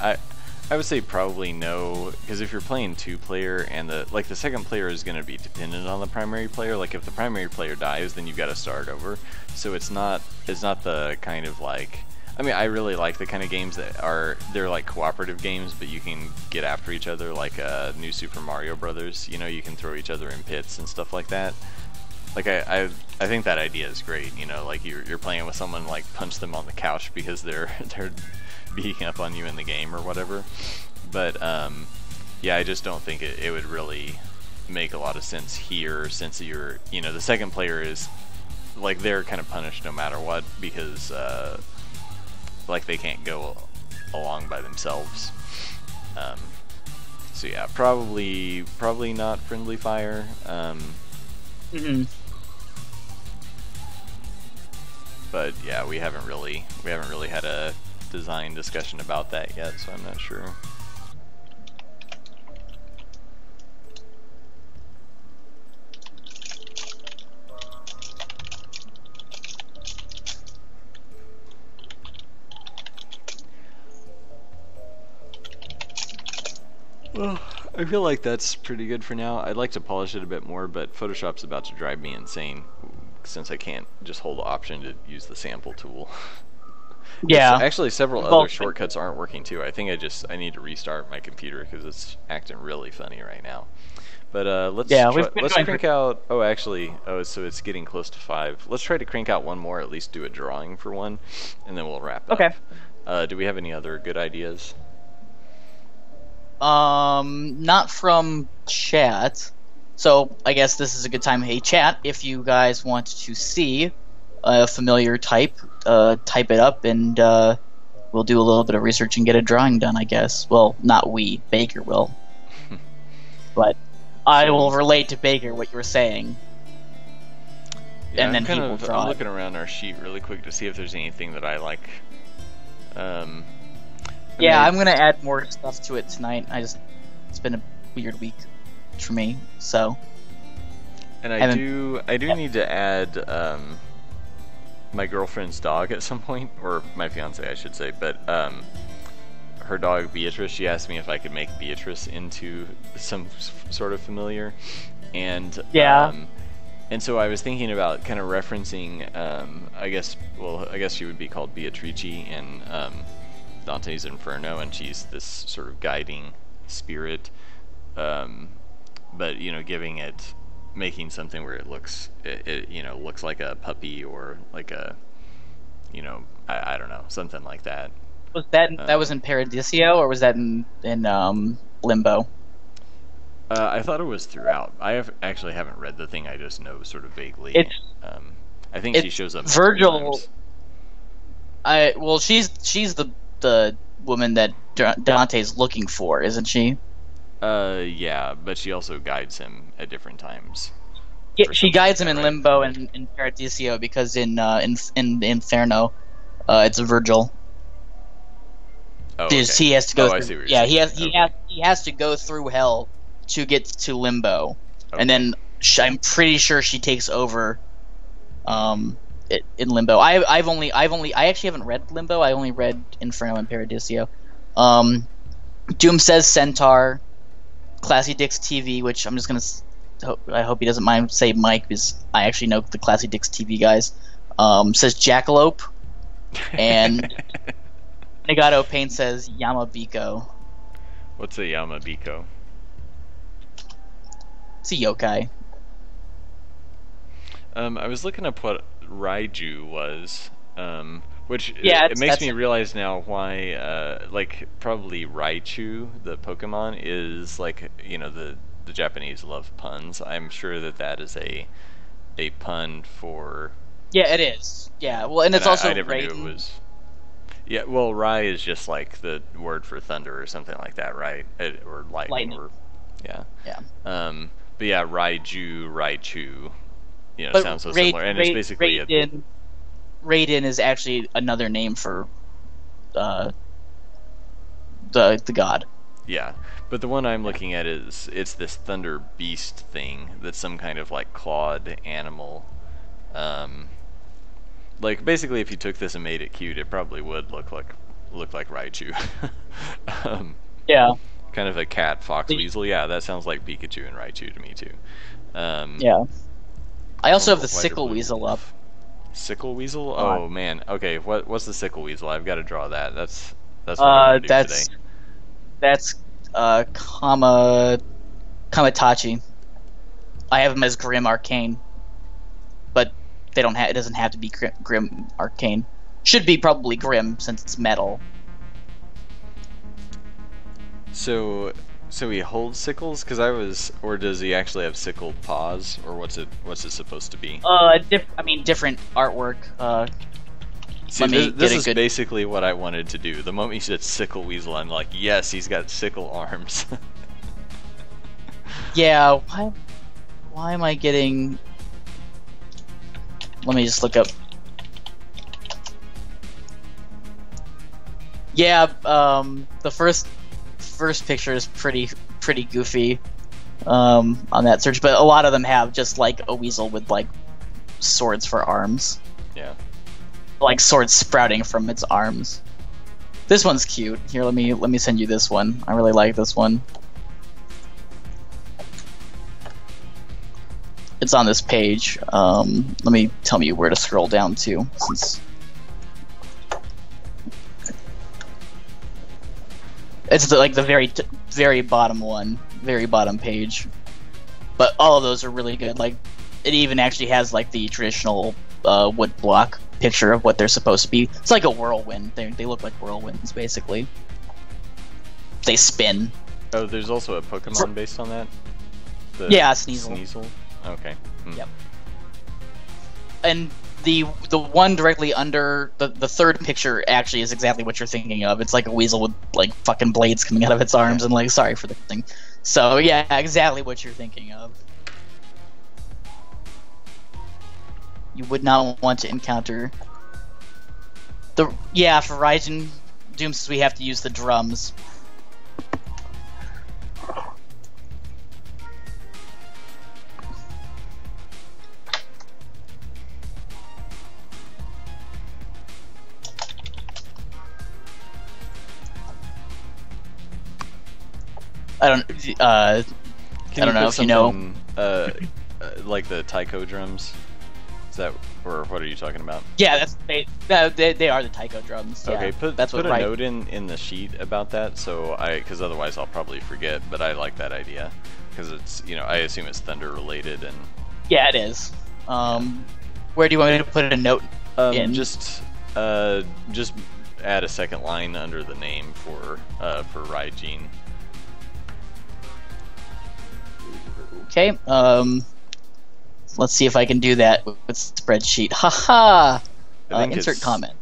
I would say probably no, because if you're playing two-player and the second player is going to be dependent on the primary player. Like if the primary player dies, then you've got to start over. So it's not the kind of like, I mean, I really like the kind of games they're like cooperative games, but you can get after each other, like New Super Mario Brothers. You know, you can throw each other in pits and stuff like that. Like I think that idea is great. You know, like you're playing with someone, like punch them on the couch because they're beating up on you in the game or whatever. But yeah, I just don't think it would really make a lot of sense here, since the second player is like they're kind of punished no matter what, because like they can't go along by themselves. So yeah, probably not friendly fire. Mm-hmm. But yeah, we haven't really had a design discussion about that yet, so I'm not sure. Well, I feel like that's pretty good for now. I'd like to polish it a bit more, but Photoshop's about to drive me insane since I can't just hold the option to use the sample tool. Yeah. Actually, several Well, other shortcuts aren't working too. I think I need to restart my computer because it's acting really funny right now. But let's crank out. So it's getting close to 5. Let's try to crank out one more, at least do a drawing for one, and then we'll wrap up. Okay. Do we have any other good ideas? Not from chat. So I guess this is a good time. Hey, chat, if you guys want to see a familiar type, type it up, and we'll do a little bit of research and get a drawing done, I guess. Well, not we. Baker will. But I will relate to Baker what you were saying. Yeah, and then he will draw I'm it. looking around our sheet really quick to see if there's anything that I like. I'm gonna add more stuff to it tonight. It's been a weird week for me, so. And I do need to add my girlfriend's dog at some point, or my fiance, I should say. But her dog Beatrice, she asked me if I could make Beatrice into some sort of familiar, and and so I was thinking about kind of referencing, I guess she would be called Beatrice in Dante's Inferno, and she's this sort of guiding spirit, but making something where it looks looks like a puppy, or like a I don't know, something like that. Was that was in Paradiso, or was that in Limbo? I thought it was throughout. Actually haven't read the thing. I just know sort of vaguely. I think she shows up. Virgil. She's the woman that Dante's looking for, isn't she? Yeah, but she also guides him at different times. Yeah, she guides him in Limbo and in Paradiso, because in Inferno, it's Virgil. Oh, okay. He has to go. I see what you're saying. He has to go through hell to get to Limbo, Okay. and then I'm pretty sure she takes over. In Limbo, I actually haven't read Limbo. I only read Inferno and Paradiso. Doom says Centaur, Classy Dicks TV, which I'm just gonna. I hope he doesn't mind say Mike, because I actually know the Classy Dicks TV guys. Says Jackalope, and Negato Pain says Yamabiko. What's a Yamabiko? It's a yokai. I was looking up what Raiju was, which Yeah, makes me realize now why, probably Raichu, the Pokemon, is like, the Japanese love puns. I'm sure that is a pun for. Yeah, it is. Yeah, well, and it's also I never Raiden. knew it was. Yeah, well, Rai is just like the word for thunder or something like that, right? Or lightning. Or, yeah. Yeah. But yeah, Raichu. But sounds so similar, and it's basically Raiden is actually another name for the god. Yeah, but the one I'm looking at it's this thunder beast thing that's some kind of like clawed animal. Like basically, if you took this and made it cute, it probably would look like Raichu. um, Yeah. kind of a cat fox weasel. Yeah, that sounds like Pikachu and Raichu to me too. Yeah. I also have the White or sickle blue weasel up. wolf. Sickle weasel? Oh man. Okay, what's the sickle weasel? I've got to draw that. That's what I'm gonna do today. That's Kamatachi. I have him as Grim Arcane, but they don't have. It doesn't have to be Grim Arcane. Should be probably Grim since it's metal. So he holds sickles? Or does he actually have sickled paws? Or what's it supposed to be? Different artwork. See, this is basically what I wanted to do. The moment you said sickle weasel, I'm like, yes, he's got sickle arms. Yeah, why am I getting... Let me just look up... Yeah, the first picture is pretty goofy on that search, but a lot of them have just like a weasel with like swords for arms. Yeah. Like swords sprouting from its arms. This one's cute. Here, let me send you this one. I really like this one. It's on this page. Let me tell you where to scroll down to, since it's the very bottom one, very bottom page. But all of those are really good. Like, it even actually has like the traditional wood block picture of what they're supposed to be. It's like a whirlwind. They look like whirlwinds, basically. They spin. Oh, there's also a Pokemon based on that? Yeah, Sneasel. Sneasel? Okay. Yep. And the one directly under the third picture actually is exactly what you're thinking of. It's like a weasel with like fucking blades coming out of its arms and like, sorry for the thing. So yeah, exactly what you're thinking of. You would not want to encounter for Raijin Doom says we have to use the drums. I don't know if you know. Like the taiko drums. Is that, or what are you talking about? Yeah, they are the taiko drums. Okay, yeah, put a note in the sheet about that, because otherwise I'll probably forget. But I like that idea because it's, I assume it's thunder related and. Yeah, it is. Where do you want me to put a note in? Just add a second line under the name for Raijin. Okay, let's see if I can do that with spreadsheet. Haha! Insert comment.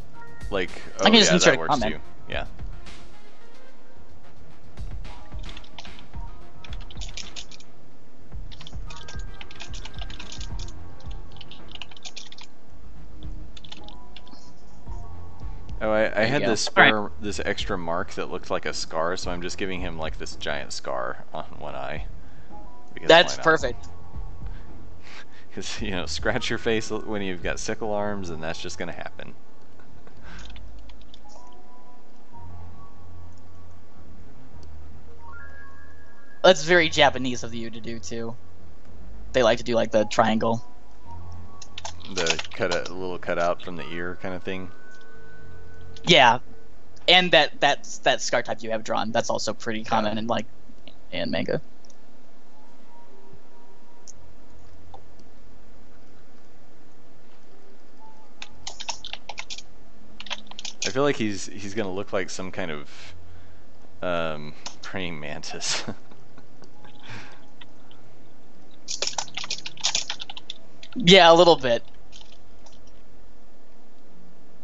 Like, I can just insert that a works comment. too. Yeah. Oh, I had this extra mark that looked like a scar, so I'm just giving him like this giant scar on one eye. That's perfect. Because, scratch your face when you've got sickle arms, and that's just going to happen. That's very Japanese of you to do, too. They like to do, like, the triangle. The little cutout from the ear kind of thing? Yeah. And that scar type you have drawn, that's also pretty common in, like, in manga. I feel like he's gonna look like some kind of praying mantis. Yeah, a little bit.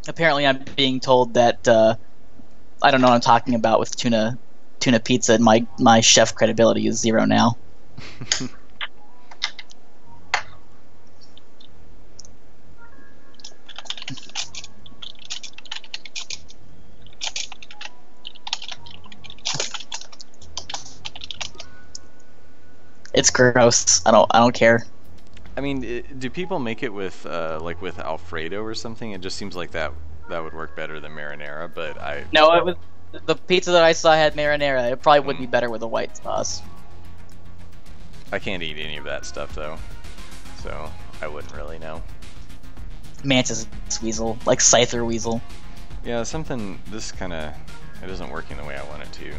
Apparently, I'm being told that I don't know what I'm talking about with tuna pizza, and my chef credibility is 0 now. It's gross. I don't care. I mean, do people make it with like with Alfredo or something? It just seems like that would work better than marinara. But No, it was the pizza that I saw had marinara. It probably would be better with a white sauce. I can't eat any of that stuff though, so I wouldn't really know. Mantis weasel, like Scyther weasel. Yeah, this kind of it isn't working the way I want it to.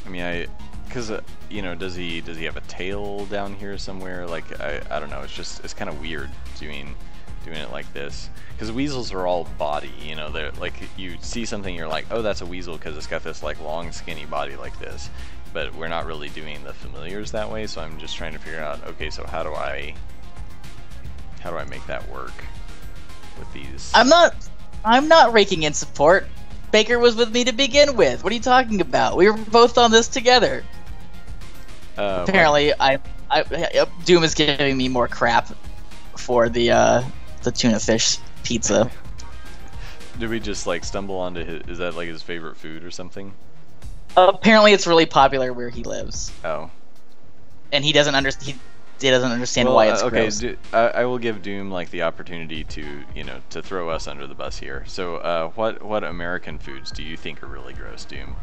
I mean, because you know, does he have a tail down here somewhere? Like I don't know. It's kind of weird doing it like this, because weasels are all body. You know, they're like, you see something, you're like, oh, that's a weasel because it's got this like long skinny body like this. But we're not really doing the familiars that way, so I'm just trying to figure out, okay, so how do I make that work with these? I'm not raking in support. Baker was with me to begin with. What are you talking about? We were both on this together. Apparently, Doom is giving me more crap for the tuna fish pizza. Did we just like stumble onto is that like his favorite food or something? Apparently, it's really popular where he lives. Oh. And he doesn't understand why it's okay, gross. I will give Doom like the opportunity to throw us under the bus here. So, what American foods do you think are really gross, Doom?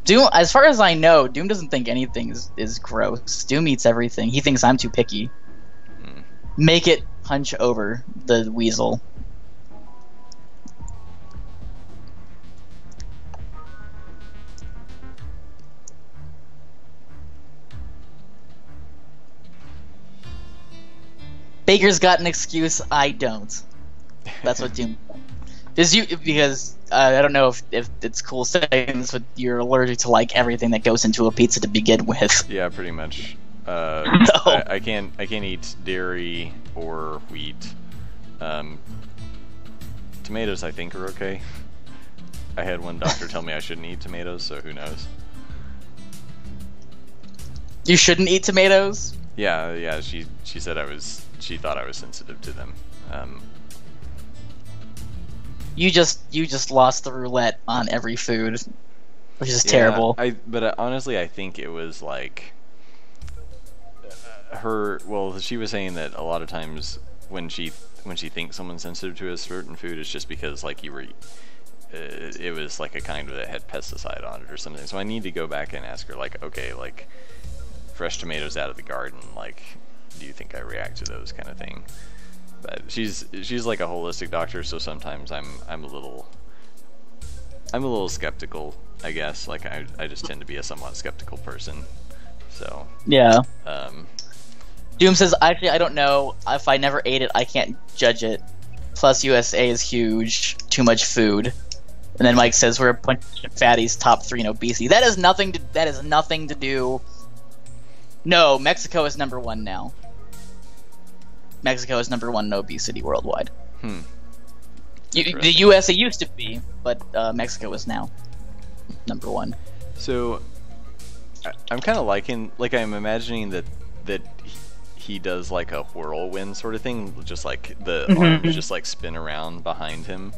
Doom, as far as I know, Doom doesn't think anything is gross. Doom eats everything. He thinks I'm too picky. Make it hunch over the weasel. Baker's got an excuse, I don't. That's what Doom. Because I don't know if it's cool saying this, but you're allergic to like everything that goes into a pizza to begin with. Yeah, pretty much. No. I can't eat dairy or wheat. Tomatoes I think are okay. I had one doctor tell me I shouldn't eat tomatoes, so who knows? You shouldn't eat tomatoes? Yeah. She said she thought I was sensitive to them. You just lost the roulette on every food, which is terrible. But honestly, I think it was like she was saying that a lot of times when she thinks someone's sensitive to a certain food, it's just because like it was like a kind that had pesticide on it or something. So I need to go back and ask her, like, okay, like fresh tomatoes out of the garden, like, do you think I react to those kind of thing? But she's like a holistic doctor, so sometimes I'm a little skeptical, I guess. Like I just tend to be a somewhat skeptical person. So yeah. Doom says, actually, I don't know. If I never ate it, I can't judge it. Plus, USA is huge. Too much food. And then Mike says, we're a bunch of fatties, top 3 in obesity. That is nothing to do. No, Mexico is number 1 now. Mexico is number 1 in obesity worldwide. The USA used to be, but Mexico is now number 1. So I'm kind of I'm imagining that he does like a whirlwind sort of thing, just like the arms just like spin around behind him.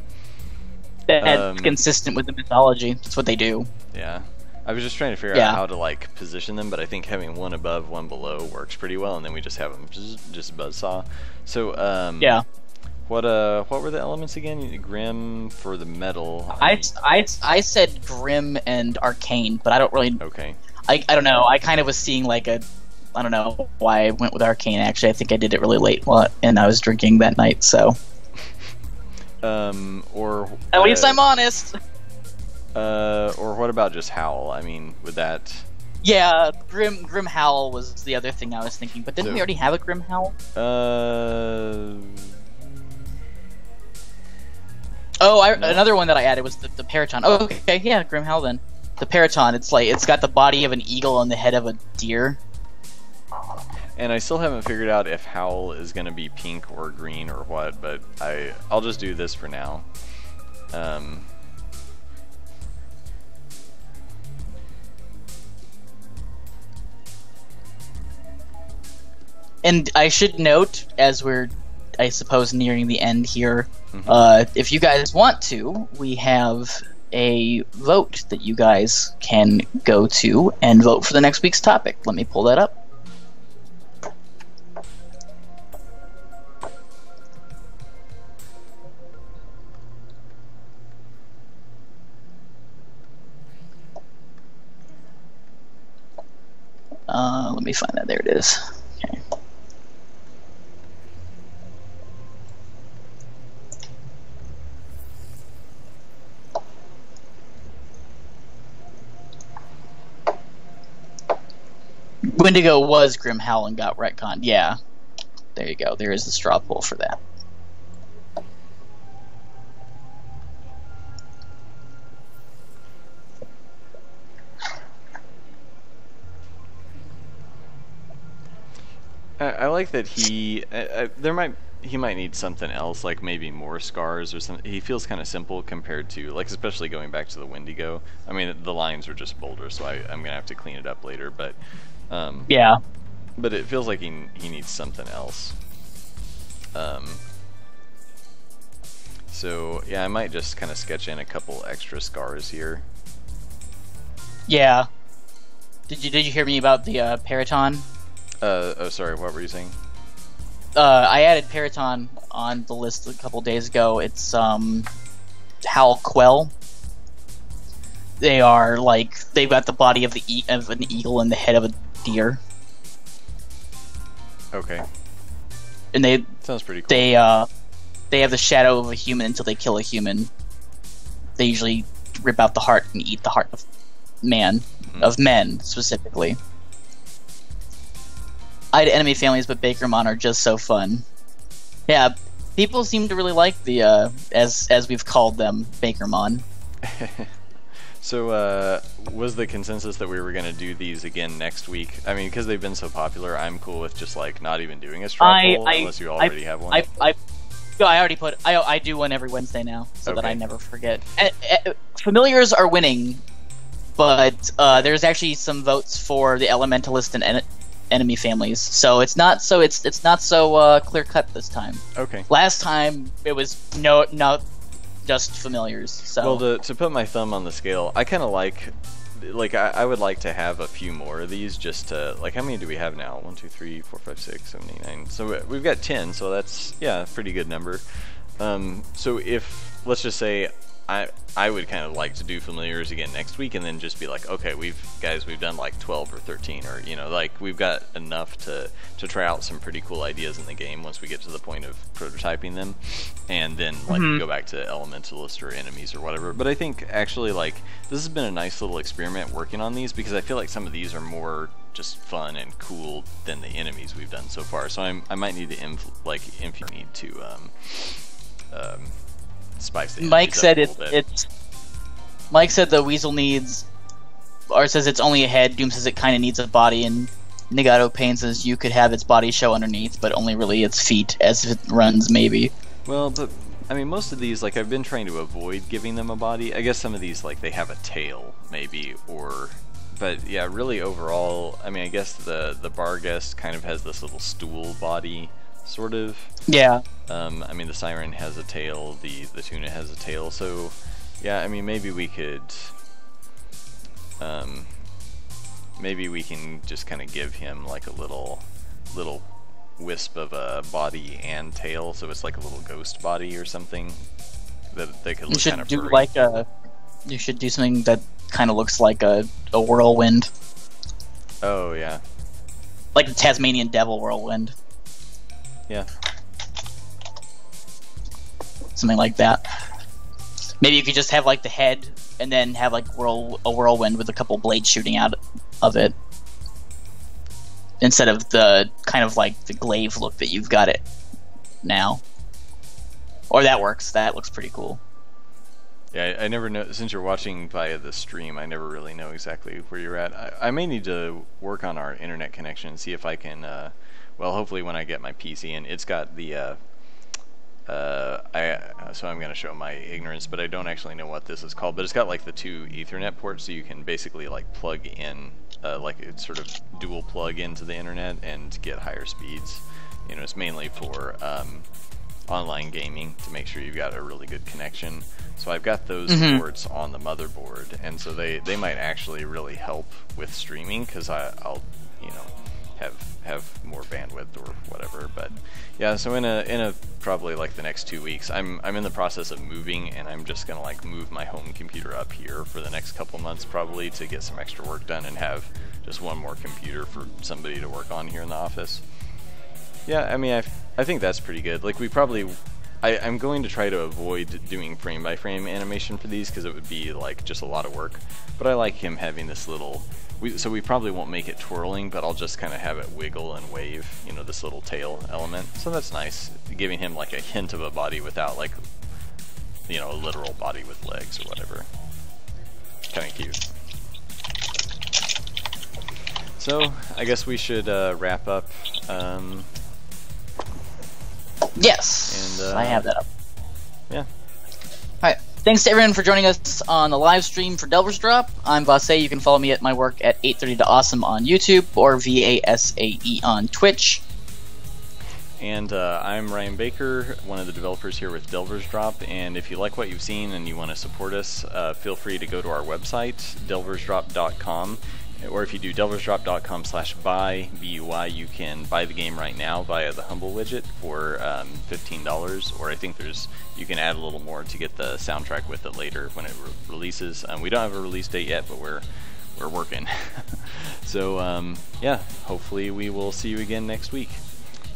That's consistent with the mythology. That's what they do. Yeah. I was just trying to figure out how to like position them, but I think having one above, one below works pretty well, and then we just have them just buzzsaw. So yeah. What were the elements again? Grim for the metal. I said Grim and Arcane, but I don't really. Okay. I don't know. I kind of was seeing like I don't know why I went with Arcane. Actually, I think I did it really late, and I was drinking that night. So. Or. At least I'm honest. Or what about just Howl? I mean, would that... Yeah, Grim Howl was the other thing I was thinking, but didn't we already have a Grim Howl? Another one that I added was the Paraton. Oh, okay, yeah, Grim Howl then. The Paraton, it's got the body of an eagle and the head of a deer. And I still haven't figured out if Howl is going to be pink or green or what, but I'll just do this for now. And I should note, as we're, I suppose, nearing the end here, if you guys want to, we have a vote that you guys can go to and vote for the next week's topic. Let me pull that up. Let me find that. There it is. Okay. Wendigo was Grimhowl and got retconned. Yeah. There you go. There is the straw poll for that. I like that he might need something else, like maybe more scars or something. He feels kind of simple compared to, like, especially going back to the Wendigo. I mean, the lines are just bolder, so I'm gonna have to clean it up later. But yeah. But it feels like he needs something else. So yeah, I might just kind of sketch in a couple extra scars here. Yeah. Did you hear me about the Periton? Oh, sorry. What were you saying? I added Periton on the list a couple days ago. It's Howl Quell. They are like they've got the body of an eagle and the head of a deer. Okay. And they sounds pretty cool. They have the shadow of a human until they kill a human. They usually rip out the heart and eat the heart of men specifically. I had enemy families, but Bakermon are just so fun. Yeah, people seem to really like the as we've called them, Bakermon. So, was the consensus that we were going to do these again next week? I mean, because they've been so popular, I'm cool with just like not even doing a straw poll unless you already have one. I already put. I do one every Wednesday now, so that I never forget. Familiars are winning, but there's actually some votes for the Elementalist and enemy families, so it's not so clear cut this time. Okay. Last time it was not just familiars. So well, to put my thumb on the scale, I kind of like I would like to have a few more of these just to like. How many do we have now? 1, 2, 3, 4, 5, 6, 7, 8, 9. So we've got 10. So that's a pretty good number. So if let's just say I would kind of like to do familiars again next week, and then just be like, okay, we've done like 12 or 13, or like we've got enough to try out some pretty cool ideas in the game once we get to the point of prototyping them, and then like go back to Elementalist or enemies or whatever. But I think actually like this has been a nice little experiment working on these, because I feel like some of these are more just fun and cool than the enemies we've done so far. So I might need to need to spice the Mike said Mike said the weasel needs, or says it's only a head. Doom says it kind of needs a body, and Nagato Pain says you could have its body show underneath, but only really its feet, as if it runs, maybe. Well, but I mean, most of these, like, I've been trying to avoid giving them a body. I guess some of these, like, they have a tail, maybe, but yeah, really overall, I mean, I guess the Barghest kind of has this little stool body, sort of. Yeah. I mean, the Siren has a tail, the Tuna has a tail, so yeah, I mean, maybe we could, maybe we can just kind of give him like a little wisp of a body and tail, so it's like a little ghost body or something that they could look kind of furry. You should do something that kind of looks like a whirlwind. Oh yeah. Like the Tasmanian Devil whirlwind. Yeah. Something like that. Maybe you could just have like the head, and then have like a whirlwind with a couple blades shooting out of it, instead of the kind of like the glaive look that you've got it now. Or that works. That looks pretty cool. Yeah, I never know, since you're watching via the stream, I never really know exactly where you're at. I may need to work on our internet connection and see if I can, well, hopefully when I get my PC in, it's got the, so I'm going to show my ignorance, but I don't actually know what this is called, but it's got like the 2 Ethernet ports, so you can basically like plug in, like it's sort of dual plug into the internet and get higher speeds. You know, it's mainly for, online gaming to make sure you've got a really good connection. So I've got those ports on the motherboard, and so they might actually really help with streaming, because I'll have more bandwidth or whatever. But yeah, so in a probably like the next 2 weeks, I'm in the process of moving, and I'm just gonna like move my home computer up here for the next couple months probably to get some extra work done and have just one more computer for somebody to work on here in the office. Yeah, I mean, I think that's pretty good. Like, I'm going to try to avoid doing frame-by-frame animation for these, because it would be like just a lot of work. But I like him having this little, so we probably won't make it twirling, but I'll just kind of have it wiggle and wave, you know, this little tail element. So that's nice, giving him like a hint of a body without like, you know, a literal body with legs or whatever. Kind of cute. So I guess we should wrap up. Yes, and, I have that up. Yeah. Alright, thanks to everyone for joining us on the live stream for Delver's Drop. I'm Vasae. You can follow me at my work at 830 to Awesome on YouTube, or VASAE on Twitch. And I'm Ryan Baker, one of the developers here with Delver's Drop, and if you like what you've seen and you want to support us, feel free to go to our website, delversdrop.com. Or if you do delversdrop.com/buy, B-U-Y, you can buy the game right now via the Humble widget for $15, or I think you can add a little more to get the soundtrack with it later when it releases. We don't have a release date yet, but we're working. So yeah, hopefully we will see you again next week.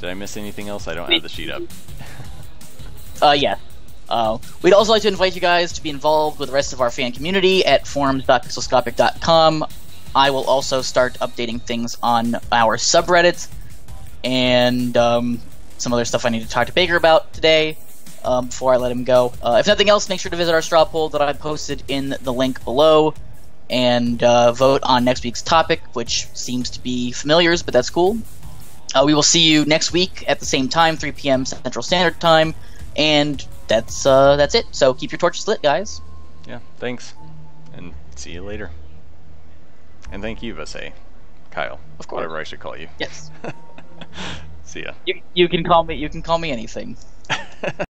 Did I miss anything else? I don't have the sheet up. Yeah. We'd also like to invite you guys to be involved with the rest of our fan community at forums.pixelscopic.com. I will also start updating things on our subreddit, and some other stuff I need to talk to Baker about today before I let him go. If nothing else, make sure to visit our straw poll that I posted in the link below, and vote on next week's topic, which seems to be familiars, but that's cool. We will see you next week at the same time, 3 p.m. Central Standard Time, and that's it. So keep your torches lit, guys. Yeah, thanks, and see you later. And thank you, Vasae. Kyle. Of course. Whatever I should call you. Yes. See ya. You can call me anything.